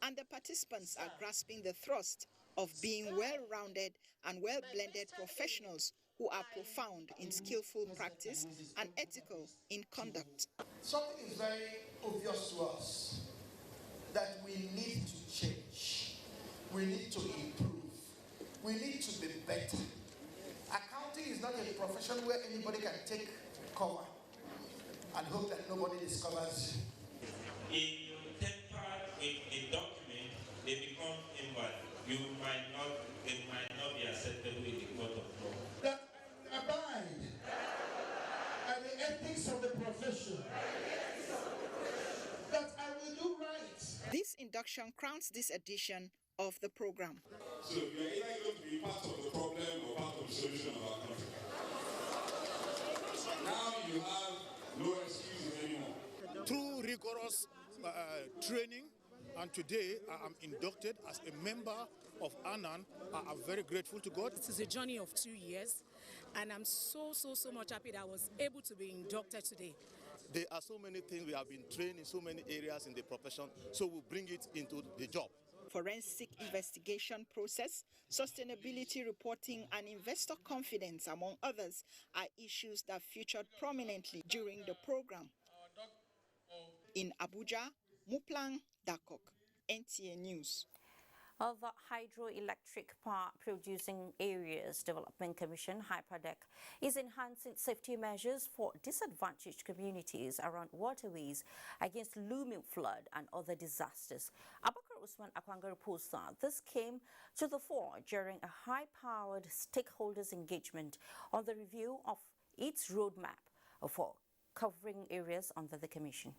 Speaker 2: And the participants are grasping the thrust of being well-rounded and well-blended professionals who are profound in skillful practice and ethical in conduct.
Speaker 8: Something is very obvious to us, that we need to change, we need to improve, we need to be better. Accounting is not a profession where anybody can take cover and hope that nobody discovers you.
Speaker 6: If you temper with a document, they become invalid. It might not be acceptable in the court of law.
Speaker 8: That I abide by the ethics of the profession. That I will do right.
Speaker 2: This induction crowns this edition of the program.
Speaker 10: So you are either going to be part of the problem or part of the solution of our country. Now you have no excuses anymore.
Speaker 13: Through rigorous training, and today I am inducted as a member of ANAN. I am very grateful to God.
Speaker 14: It is a journey of 2 years, and I'm so much happy that I was able to be inducted today.
Speaker 13: There are so many things we have been trained in so many areas in the profession, so we'll bring it into the job.
Speaker 2: Forensic investigation process, sustainability reporting, and investor confidence, among others, are issues that featured prominently during the program. In Abuja, Moplan Dakok, NTA News.
Speaker 1: The Hydroelectric Power Producing Areas Development Commission, HYPADEC, is enhancing safety measures for disadvantaged communities around waterways against looming flood and other disasters. Abubakar Usman Akwanga reports that this came to the fore during a high-powered stakeholders engagement on the review of its roadmap for covering areas under the commission.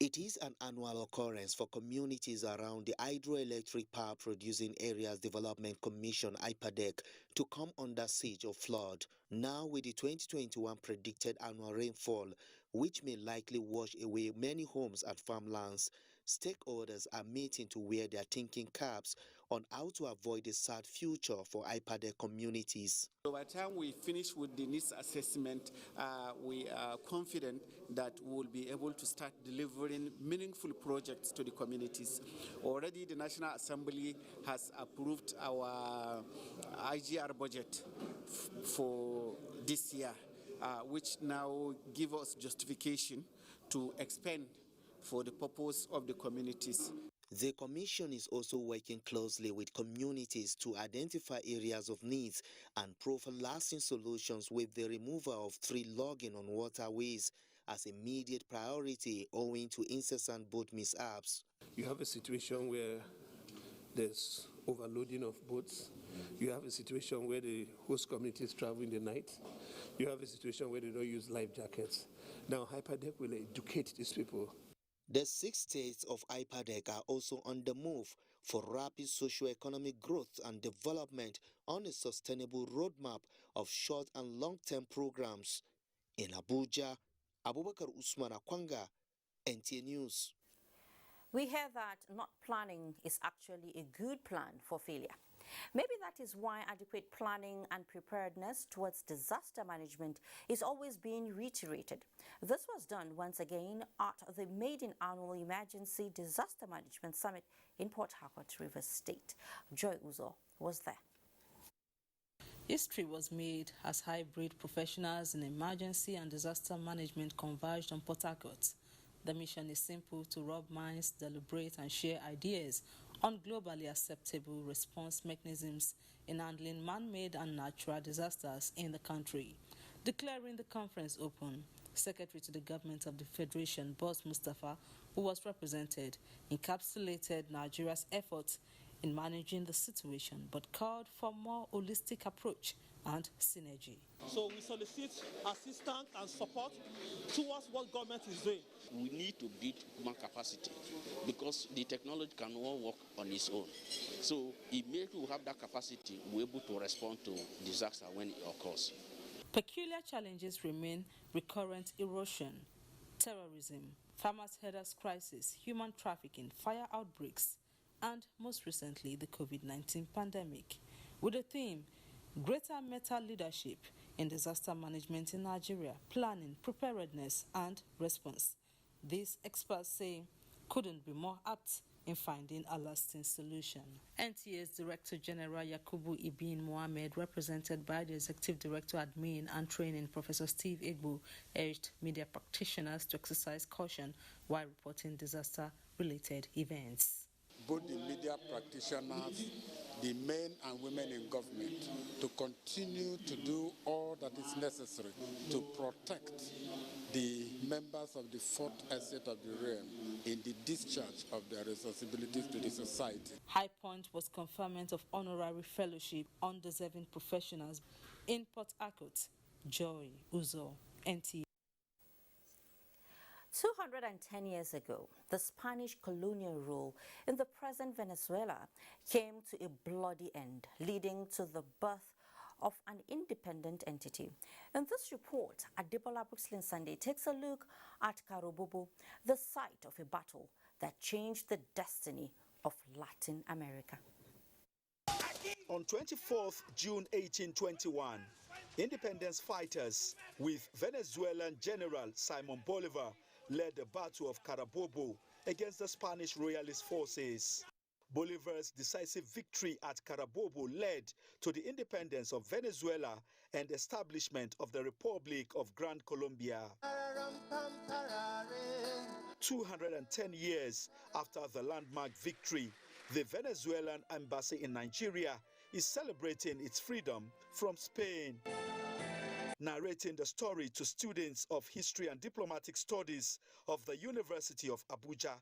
Speaker 24: It is an annual occurrence for communities around the Hydroelectric Power Producing Areas Development Commission, HYPADEC, to come under siege of flood. Now, with the 2021 predicted annual rainfall, which may likely wash away many homes and farmlands, stakeholders are meeting to wear their thinking caps on how to avoid a sad future for HYPADEC communities.
Speaker 26: So by the time we finish with the needs assessment, we are confident that we will be able to start delivering meaningful projects to the communities. Already the National Assembly has approved our IGR budget for this year, which now give us justification to expand for the purpose of the communities.
Speaker 24: The Commission is also working closely with communities to identify areas of needs and provide lasting solutions, with the removal of tree logging on waterways as immediate priority owing to incessant boat mishaps.
Speaker 27: You have a situation where there's overloading of boats. You have a situation where the host communities travel in the night. You have a situation where they don't use life jackets. Now HYPADEC will educate these people.
Speaker 24: The 6 states of HYPADEC are also on the move for rapid socio-economic growth and development on a sustainable roadmap of short and long-term programs. In Abuja, Abubakar Usman Akwanga, NTA News.
Speaker 1: We hear that not planning is actually a good plan for failure. Maybe that is why adequate planning and preparedness towards disaster management is always being reiterated. This was done once again at the maiden annual Emergency Disaster Management Summit in Port Harcourt, Rivers State. Joy Uzo was there.
Speaker 9: History was made as hybrid professionals in emergency and disaster management converged on Port Harcourt. The mission is simple: to rub minds, deliberate and share ideas on globally acceptable response mechanisms in handling man-made and natural disasters in the country. Declaring the conference open, Secretary to the Government of the Federation, Boss Mustafa, who was represented, encapsulated Nigeria's efforts in managing the situation, but called for more holistic approach and synergy.
Speaker 11: So we solicit assistance and support towards what government is doing.
Speaker 12: We need to build human capacity because the technology cannot work on its own. So immediately we have that capacity, we're able to respond to disaster when it occurs.
Speaker 9: Peculiar challenges remain: recurrent erosion, terrorism, farmers' herders crisis, human trafficking, fire outbreaks, and most recently the COVID-19 pandemic. With the theme, Greater Meta Leadership in Disaster Management in Nigeria, Planning, Preparedness and Response. These experts say couldn't be more apt in finding a lasting solution. NTA's Director General Yakubu Ibn Mohamed, represented by the Executive Director Admin and Training, Professor Steve Egbo, urged media practitioners to exercise caution while reporting disaster-related events.
Speaker 13: Both the media practitioners, the men and women in government, to continue to do all that is necessary to protect the members of the fourth estate of the realm in the discharge of their responsibilities to the society.
Speaker 9: High point was conferment of honorary fellowship on deserving professionals in Port Harcourt. Joy Uzo, NTA.
Speaker 1: 210 years ago, the Spanish colonial rule in the present Venezuela came to a bloody end, leading to the birth of an independent entity. In this report, Adebola Brooks-Linsande takes a look at Carabobo, the site of a battle that changed the destiny of Latin America.
Speaker 15: On 24th June 1821, independence fighters with Venezuelan General Simon Bolivar led the Battle of Carabobo against the Spanish royalist forces. Bolivar's decisive victory at Carabobo led to the independence of Venezuela and establishment of the Republic of Gran Colombia. 210 years after the landmark victory, the Venezuelan embassy in Nigeria is celebrating its freedom from Spain. Narrating the story to students of history and diplomatic studies of the University of Abuja,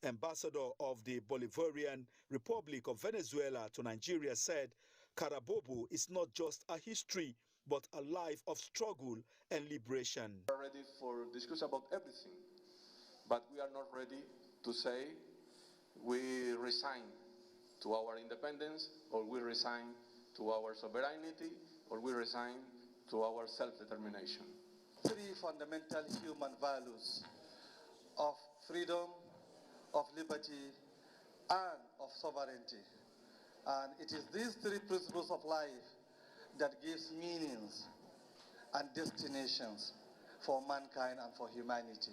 Speaker 15: ambassador of the Bolivarian Republic of Venezuela to Nigeria said, Carabobo is not just a history, but a life of struggle and liberation.
Speaker 16: We are ready for discuss about everything, but we are not ready to say we resign to our independence, or we resign to our sovereignty, or we resign to our self-determination.
Speaker 8: Three fundamental human values of freedom, of liberty, and of sovereignty. And it is these three principles of life that gives meanings and destinations for mankind and for humanity.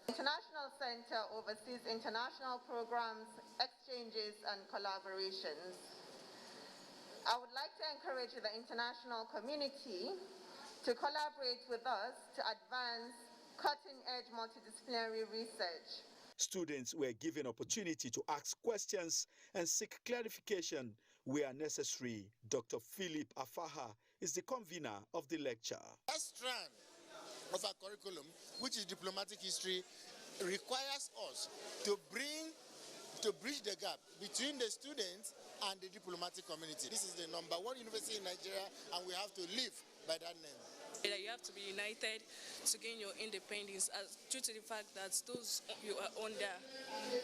Speaker 17: International Center oversees international programs, exchanges, and collaborations. I would like to encourage the international community to collaborate with us to advance cutting-edge multidisciplinary research.
Speaker 15: Students were given opportunity to ask questions and seek clarification where necessary. Dr. Philip Afaha is the convener of the lecture.
Speaker 18: That strand of our curriculum, which is diplomatic history, requires us to bridge the gap between the students and the diplomatic community. This is the #1 university in Nigeria, and we have to live by that name.
Speaker 19: You have to be united to gain your independence, as due to the fact that those you are under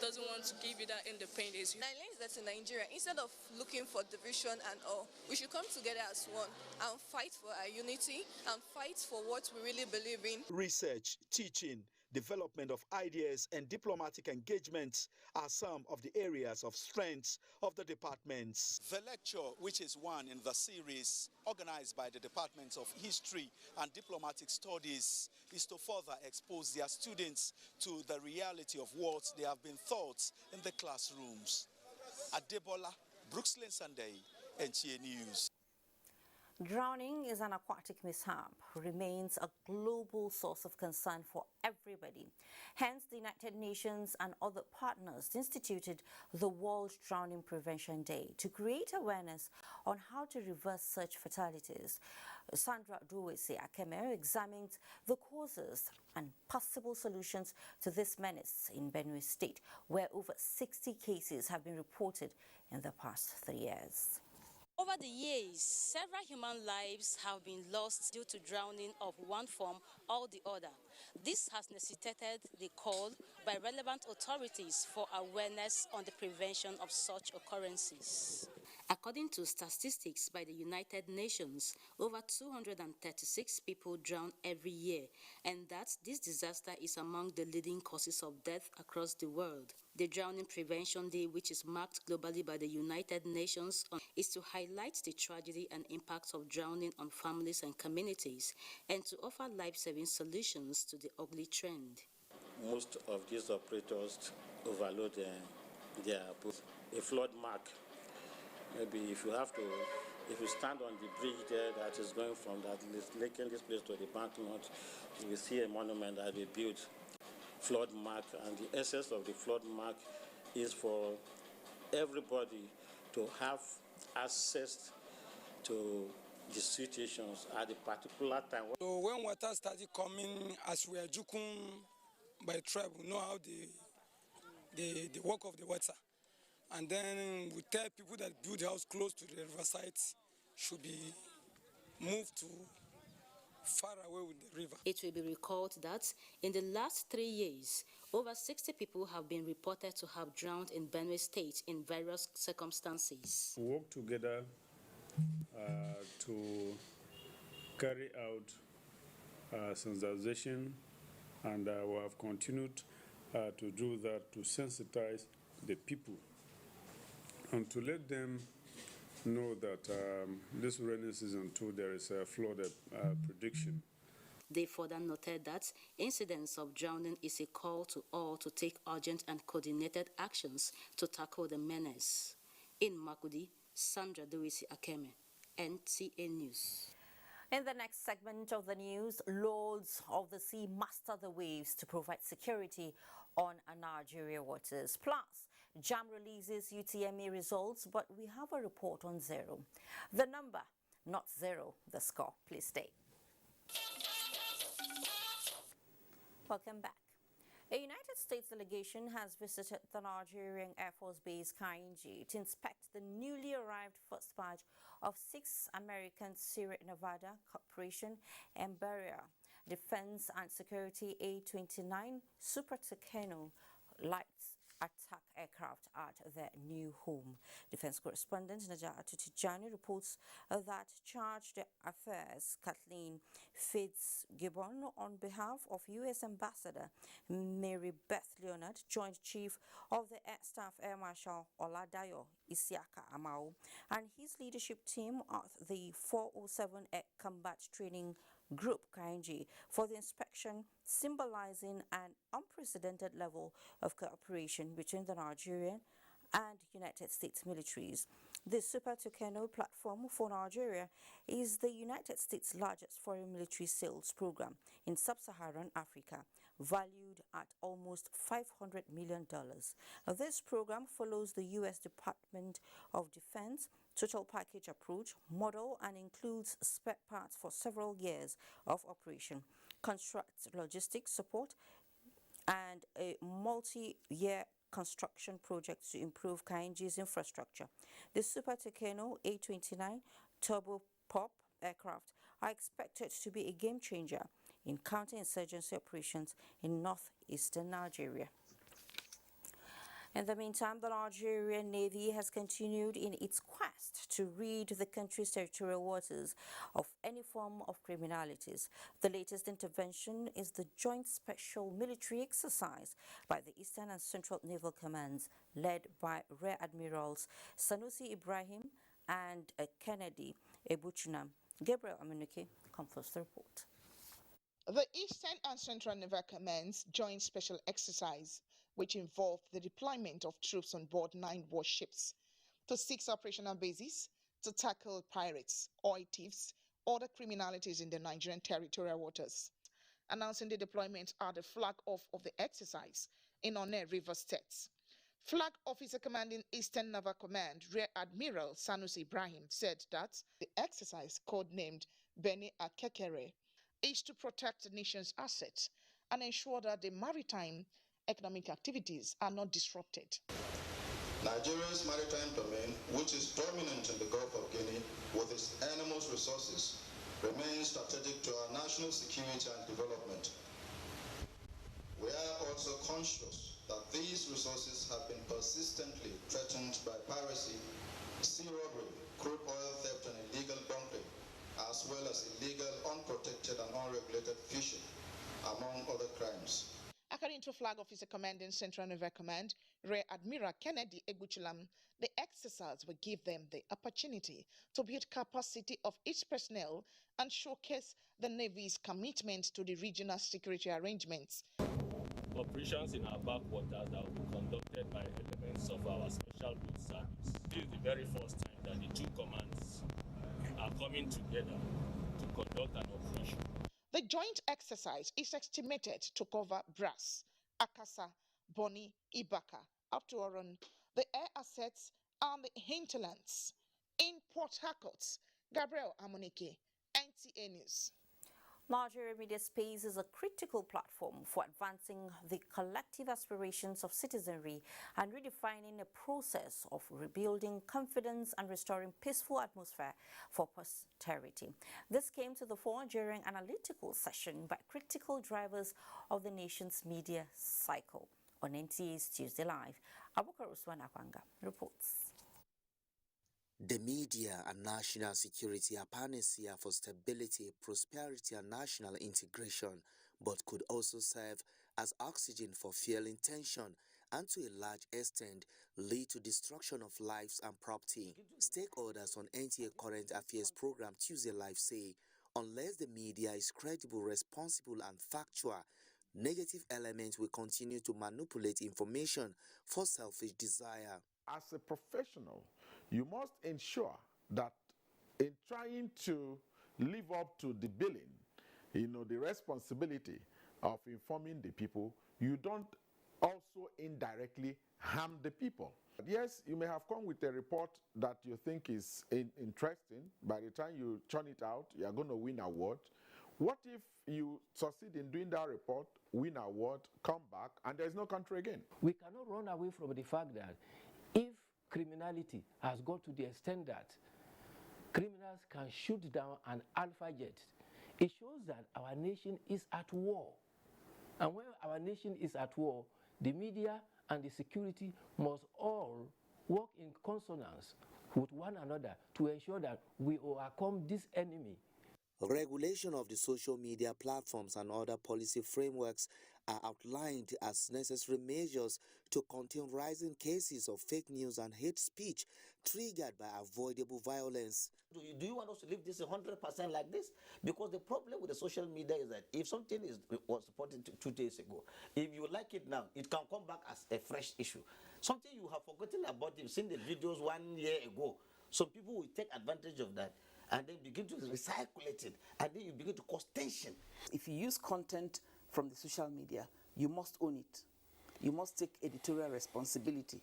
Speaker 19: doesn't want to give you that independence.
Speaker 29: I learned that in Nigeria, instead of looking for division and all, we should come together as one and fight for our unity and fight for what we really believe in.
Speaker 15: Research, teaching, development of ideas and diplomatic engagements are some of the areas of strength of the departments.
Speaker 3: The lecture, which is one in the series organized by the Departments of History and Diplomatic Studies, is to further expose their students to the reality of what they have been taught in the classrooms. Adebola, Brooklyn Sunday, NTA News.
Speaker 1: Drowning is an aquatic mishap, remains a global source of concern for everybody. Hence, the United Nations and other partners instituted the World Drowning Prevention Day to create awareness on how to reverse such fatalities. Sandra Duwese Akeme examined the causes and possible solutions to this menace in Benue State, where over 60 cases have been reported in the past 3 years.
Speaker 4: Over the years, several human lives have been lost due to drowning of one form or the other. This has necessitated the call by relevant authorities for awareness on the prevention of such occurrences. According to statistics by the United Nations, over 236 people drown every year, and that this disaster is among the leading causes of death across the world. The Drowning Prevention Day, which is marked globally by the United Nations, is to highlight the tragedy and impacts of drowning on families and communities, and to offer life-saving solutions to the ugly trend.
Speaker 7: Most of these operators overload their boat. A flood mark. Maybe if you stand on the bridge there that is going from that linking this place to the banknote, you will see a monument that we built. Flood mark, and the essence of the flood mark is for everybody to have access to the situations at a particular time.
Speaker 20: So when water started coming, as we are Jukun by tribe, we know how the work of the water. And then we tell people that build house close to the riverside should be moved to far away with the river.
Speaker 4: It will be recalled that in the last 3 years, over 60 people have been reported to have drowned in Benue State in various circumstances.
Speaker 27: We work together to carry out sensitization, and we have continued to do that, to sensitize the people and to let them know that this rainy season too there is a flood prediction.
Speaker 4: They further noted that incidents of drowning is a call to all to take urgent and coordinated actions to tackle the menace. In Makudi, Sandra Duwese Akeme, NTA News.
Speaker 1: In the next segment of the news, Lords of the Sea master the waves to provide security on Nigeria waters. Plus, JAM releases UTME results, but we have a report on zero. The number, not zero, the score. Please stay. Welcome back. A United States delegation has visited the Nigerian Air Force Base Kainji to inspect the newly arrived first batch of 6 American Sierra Nevada Corporation and Barrier Defense and Security A-29 Super Tucano light attack aircraft at their new home. Defense correspondent Najatu Tijani reports that Chargé d'Affaires Kathleen Fitzgibbon, on behalf of U.S. Ambassador Mary Beth Leonard, Joint Chief of the Air Staff Air Marshal Oladayo Isiaka Amao, and his leadership team at the 407 Air Combat Training Group Kainji for the inspection, symbolizing an unprecedented level of cooperation between the Nigerian and United States militaries. The Super Tucano platform for Nigeria is the United States' largest foreign military sales program in sub-Saharan Africa, valued at almost $500 million. This program follows the U.S. Department of Defense total package approach model and includes spare parts for several years of operation, constructs logistics support, and a multi-year construction project to improve Kainji's infrastructure. The Super Tucano A-29 turboprop aircraft are expected to be a game changer in counterinsurgency operations in northeastern Nigeria. In the meantime, the Nigerian Navy has continued in its quest to rid the country's territorial waters of any form of criminalities. The latest intervention is the joint special military exercise by the Eastern and Central Naval Commands, led by Rear Admirals Sanusi Ibrahim and Kennedy Ebuchina. Gabriel Aminuke confirms the report.
Speaker 2: The Eastern and Central Naval Command's joint special exercise, which involved the deployment of troops on board 9 warships to 6 operational bases to tackle pirates, oil thieves, other criminalities in the Nigerian territorial waters. Announcing the deployment are the flag off of the exercise in Onne River State. Flag Officer Commanding Eastern Naval Command, Rear Admiral Sanusi Ibrahim, said that the exercise, codenamed Beni Akekere, is to protect the nation's assets and ensure that the maritime economic activities are not disrupted.
Speaker 5: Nigeria's maritime domain, which is dominant in the Gulf of Guinea with its enormous resources, remains strategic to our national security and development. We are also conscious that these resources have been persistently threatened by piracy, sea robbery, crude oil theft and illegal bunkering, as well as illegal, unprotected and unregulated fishing, among other crimes.
Speaker 2: According to Flag Officer Commanding Central Naval Command, Rear Admiral Kennedy Ebuchila, the exercise will give them the opportunity to build capacity of its personnel and showcase the Navy's commitment to the regional security arrangements.
Speaker 6: Operations in our backwaters that will be conducted by elements of our Special Boat Service. This is the very first time that the two commands are coming together to conduct an operation.
Speaker 2: The joint exercise is estimated to cover Brass, Akasa, Boni, Ibaka, Atuaron, the air assets, and the hinterlands. In Port Harcourt, Gabriel Amunike, NTA News.
Speaker 1: Nigeria media space is a critical platform for advancing the collective aspirations of citizenry and redefining a process of rebuilding confidence and restoring peaceful atmosphere for posterity. This came to the fore during an analytical session by critical drivers of the nation's media cycle. On NTA's Tuesday Live, Abubakar Usman Akwanga reports.
Speaker 24: The media and national security are panacea for stability, prosperity, and national integration, but could also serve as oxygen for fueling tension and to a large extent lead to destruction of lives and property. Stakeholders on NTA Current Affairs program Tuesday Live say, unless the media is credible, responsible, and factual, negative elements will continue to manipulate information for selfish desire.
Speaker 10: As a professional, you must ensure that in trying to live up to the billing, the responsibility of informing the people, you don't also indirectly harm the people. Yes, you may have come with a report that you think is interesting. By the time you churn it out, you are going to win an award. What if you succeed in doing that report, win an award, come back, and there's no country again?
Speaker 14: We cannot run away from the fact that if criminality has got to the extent that criminals can shoot down an alpha jet, it shows that our nation is at war. And when our nation is at war, the media and the security must all work in consonance with one another to ensure that we overcome this enemy.
Speaker 24: Regulation of the social media platforms and other policy frameworks are outlined as necessary measures to contain rising cases of fake news and hate speech triggered by avoidable violence.
Speaker 21: Do you want us to leave this 100% like this? Because the problem with the social media is that if something was reported 2 days ago, if you like it now, it can come back as a fresh issue. Something you have forgotten about, you've seen the videos 1 year ago. Some people will take advantage of that and then begin to recirculate it, and then you begin to cause tension.
Speaker 22: If you use content from the social media, you must own it. You must take editorial responsibility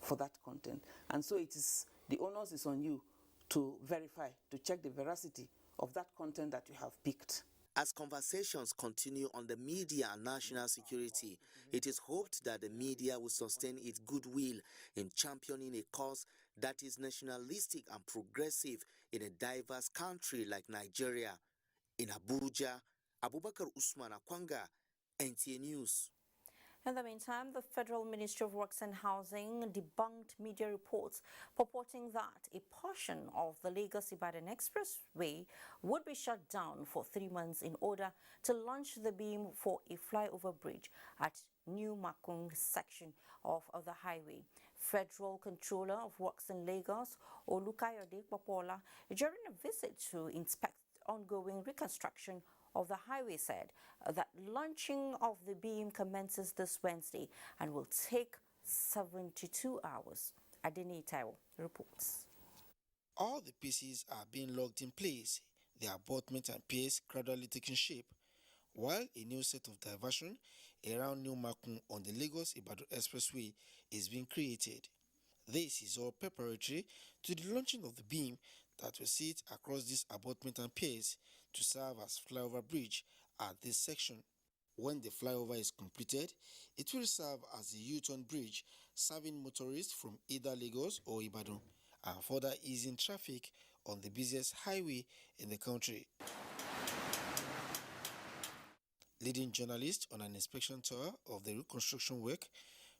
Speaker 22: for that content. And so it is, the onus is on you to verify, to check the veracity of that content that you have picked.
Speaker 24: As conversations continue on the media and national security, it is hoped that the media will sustain its goodwill in championing a cause that is nationalistic and progressive in a diverse country like Nigeria. In Abuja, Abubakar Usman Akwanga, NTA News.
Speaker 1: In the meantime, the Federal Ministry of Works and Housing debunked media reports purporting that a portion of the Lagos-Ibadan Expressway would be shut down for 3 months in order to launch the beam for a flyover bridge at New Makung section of the highway. Federal Controller of Works in Lagos, Olukayode Popola, during a visit to inspect ongoing reconstruction of the highway, said that launching of the beam commences this Wednesday and will take 72 hours. Adeni Taiwo reports.
Speaker 9: All the pieces are being locked in place, the abutment and piers gradually taking shape, while a new set of diversion around New Makun on the Lagos-Ibadan Expressway is being created. This is all preparatory to the launching of the beam that will sit across this abutment and piers to serve as flyover bridge at this section. When the flyover is completed, it will serve as a U-turn bridge serving motorists from either Lagos or Ibadan and further easing traffic on the busiest highway in the country. Leading journalist on an inspection tour of the reconstruction work,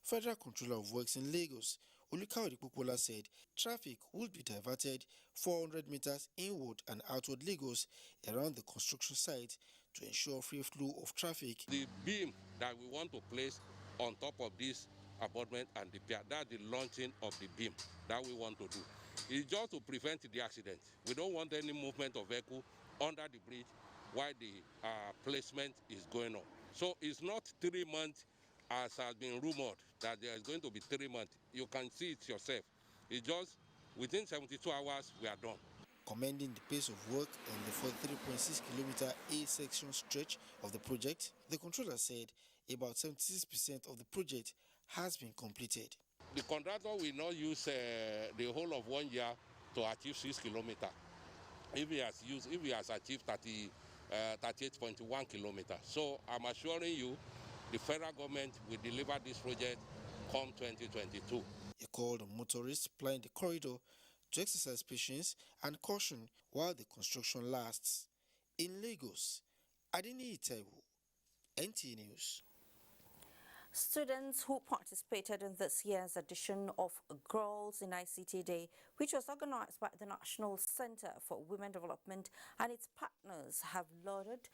Speaker 9: Federal Controller of Works in Lagos, Olukayode Popola, said traffic would be diverted 400 meters inward and outward Lagos around the construction site to ensure free flow of traffic.
Speaker 11: The beam that we want to place on top of this abutment and the pier, that's the launching of the beam that we want to do. It's just to prevent the accident. We don't want any movement of vehicle under the bridge while the placement is going on. So it's not 3 months as has been rumored that there is going to be 3 months. You can see it yourself. It's just within 72 hours we are done.
Speaker 9: Commending the pace of work on the 43.6 kilometer A section stretch of the project, the controller said about 76% of the project has been completed.
Speaker 11: The contractor will not use the whole of 1 year to achieve 6 kilometers. If he has achieved 38.1 kilometers. So I'm assuring you, the federal government will deliver this project come 2022.
Speaker 9: He called on motorists plying the corridor to exercise patience and caution while the construction lasts. In Lagos, Adeni Taiwo, NTA News.
Speaker 1: Students who participated in this year's edition of Girls in ICT Day, which was organized by the National Center for Women Development and its partners, have lauded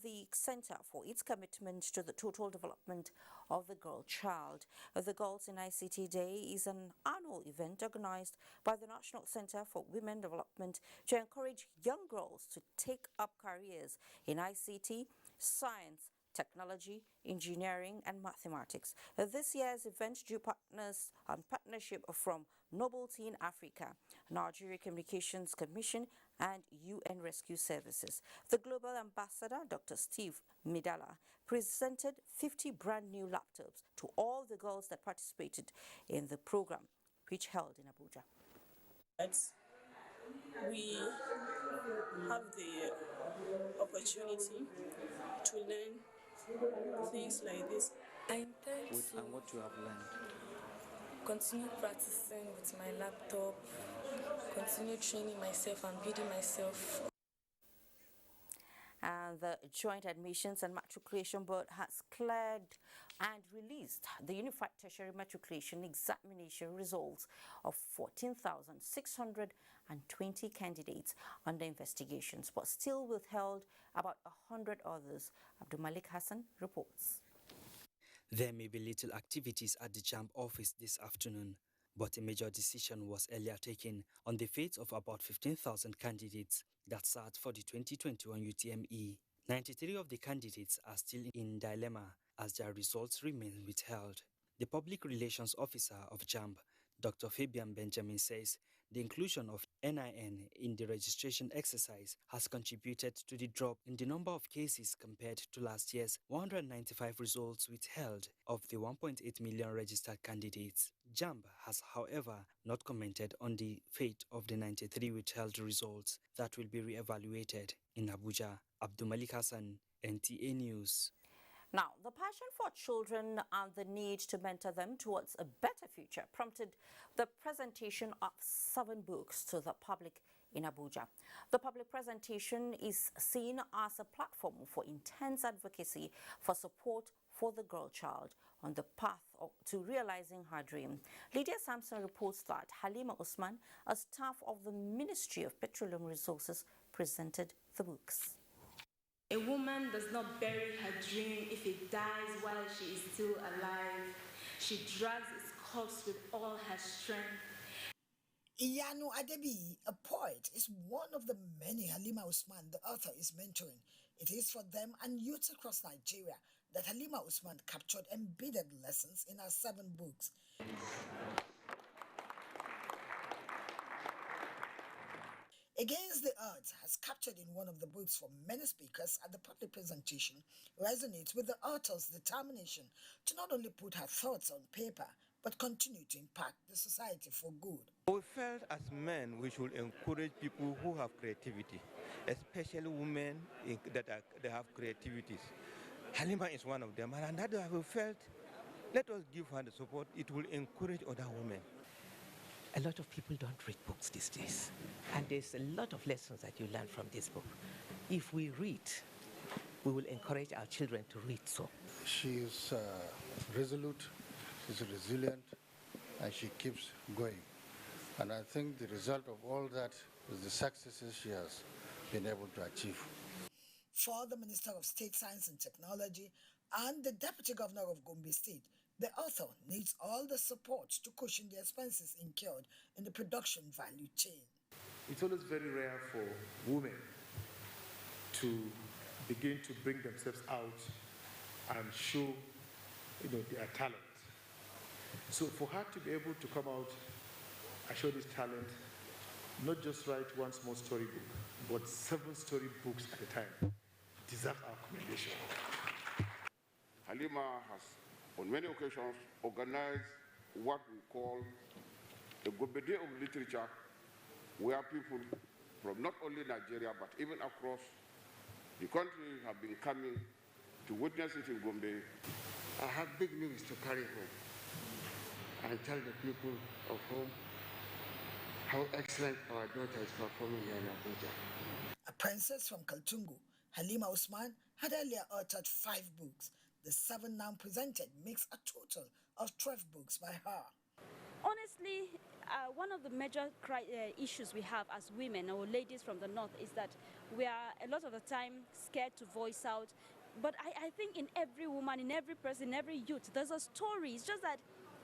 Speaker 1: the center for its commitment to the total development of the girl child. The Girls in ICT Day is an annual event organized by the National Center for Women Development to encourage young girls to take up careers in ICT, science, technology, engineering, and mathematics. This year's event drew partnership from Noble Teen Africa, Nigerian Communications Commission, and UN Rescue Services. The global ambassador, Dr. Steve Midala, presented 50 brand new laptops to all the girls that participated in the program, which held in Abuja.
Speaker 19: We have the opportunity to learn things like this. I intend to
Speaker 12: and what you have learned.
Speaker 19: Continue practicing with my laptop, continue training myself and building myself.
Speaker 1: And the Joint Admissions and Matriculation Board has cleared and released the Unified Tertiary Matriculation Examination results of 14,620 candidates under investigations, but still withheld about 100 others. Abdul Malik Hassan reports.
Speaker 13: There may be little activities at the JAMB office this afternoon, but a major decision was earlier taken on the fate of about 15,000 candidates that sat for the 2021 UTME. 93 of the candidates are still in dilemma as their results remain withheld. The Public Relations Officer of JAMB, Dr. Fabian Benjamin, says the inclusion of NIN in the registration exercise has contributed to the drop in the number of cases compared to last year's 195 results withheld of the 1.8 million registered candidates. JAMB has, however, not commented on the fate of the 93 withheld results that will be re-evaluated in Abuja. Abdul Malik Hassan, NTA News.
Speaker 1: Now, the passion for children and the need to mentor them towards a better future prompted the presentation of 7 books to the public in Abuja. The public presentation is seen as a platform for intense advocacy for support for the girl child on the path to realizing her dream. Lydia Sampson reports that Halima Usman, a staff of the Ministry of Petroleum Resources, presented the books.
Speaker 8: A woman does not bury her dream if it dies while she is still alive. She drags its corpse with all her strength.
Speaker 12: Iyanu Adebi, a poet, is one of the many Halima Usman, the author, is mentoring. It is for them and youths across Nigeria that Halima Usman captured embedded lessons in her 7 books. Against the Odds has captured in one of the books for many speakers at the public presentation resonates with the author's determination to not only put her thoughts on paper, but continue to impact the society for good.
Speaker 16: We felt as men we should encourage people who have creativity, especially women that have creativities. Halima is one of them, and that we felt, let us give her the support. It will encourage other women.
Speaker 17: A lot of people don't read books these days, and there's a lot of lessons that you learn from this book. If we read, we will encourage our children to read so.
Speaker 18: She is resolute, she's resilient, and she keeps going. And I think the result of all that is the successes she has been able to achieve.
Speaker 12: For the Minister of State Science and Technology and the Deputy Governor of Gombe State, the author needs all the support to cushion the expenses incurred in the production value chain.
Speaker 23: It's always very rare for women to begin to bring themselves out and show, their talent. So for her to be able to come out and show this talent, not just write one small storybook, but 7 storybooks at a time, deserves our commendation.
Speaker 25: Halima has, on many occasions, organized what we call the Gombe Day of Literature, where people from not only Nigeria, but even across the country have been coming to witness it in Gombe.
Speaker 26: I have big news to carry home and tell the people of home how excellent our daughter is performing here in Abuja.
Speaker 12: A princess from Kaltungu, Halima Usman had earlier authored 5 books. The 7 now presented makes a total of 12 books by her.
Speaker 28: Honestly, one of the major issues we have as women or ladies from the north is that we are a lot of the time scared to voice out. But I think in every woman, in every person, in every youth, there's a story. It's just that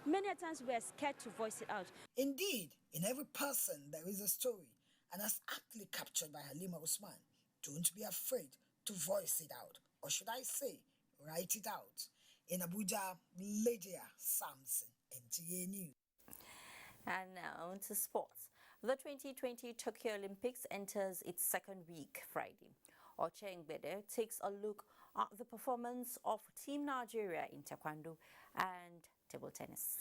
Speaker 28: many times we are scared to voice it out.
Speaker 12: Indeed, in every person there is a story, and as aptly captured by Halima Usman. Don't be afraid to voice it out, or should I say, write it out. In Abuja, Lydia Sampson, NTA News.
Speaker 1: And now on to sports. The 2020 Tokyo Olympics enters its 2nd week Friday. Oche Ngbede takes a look at the performance of Team Nigeria in taekwondo and table tennis.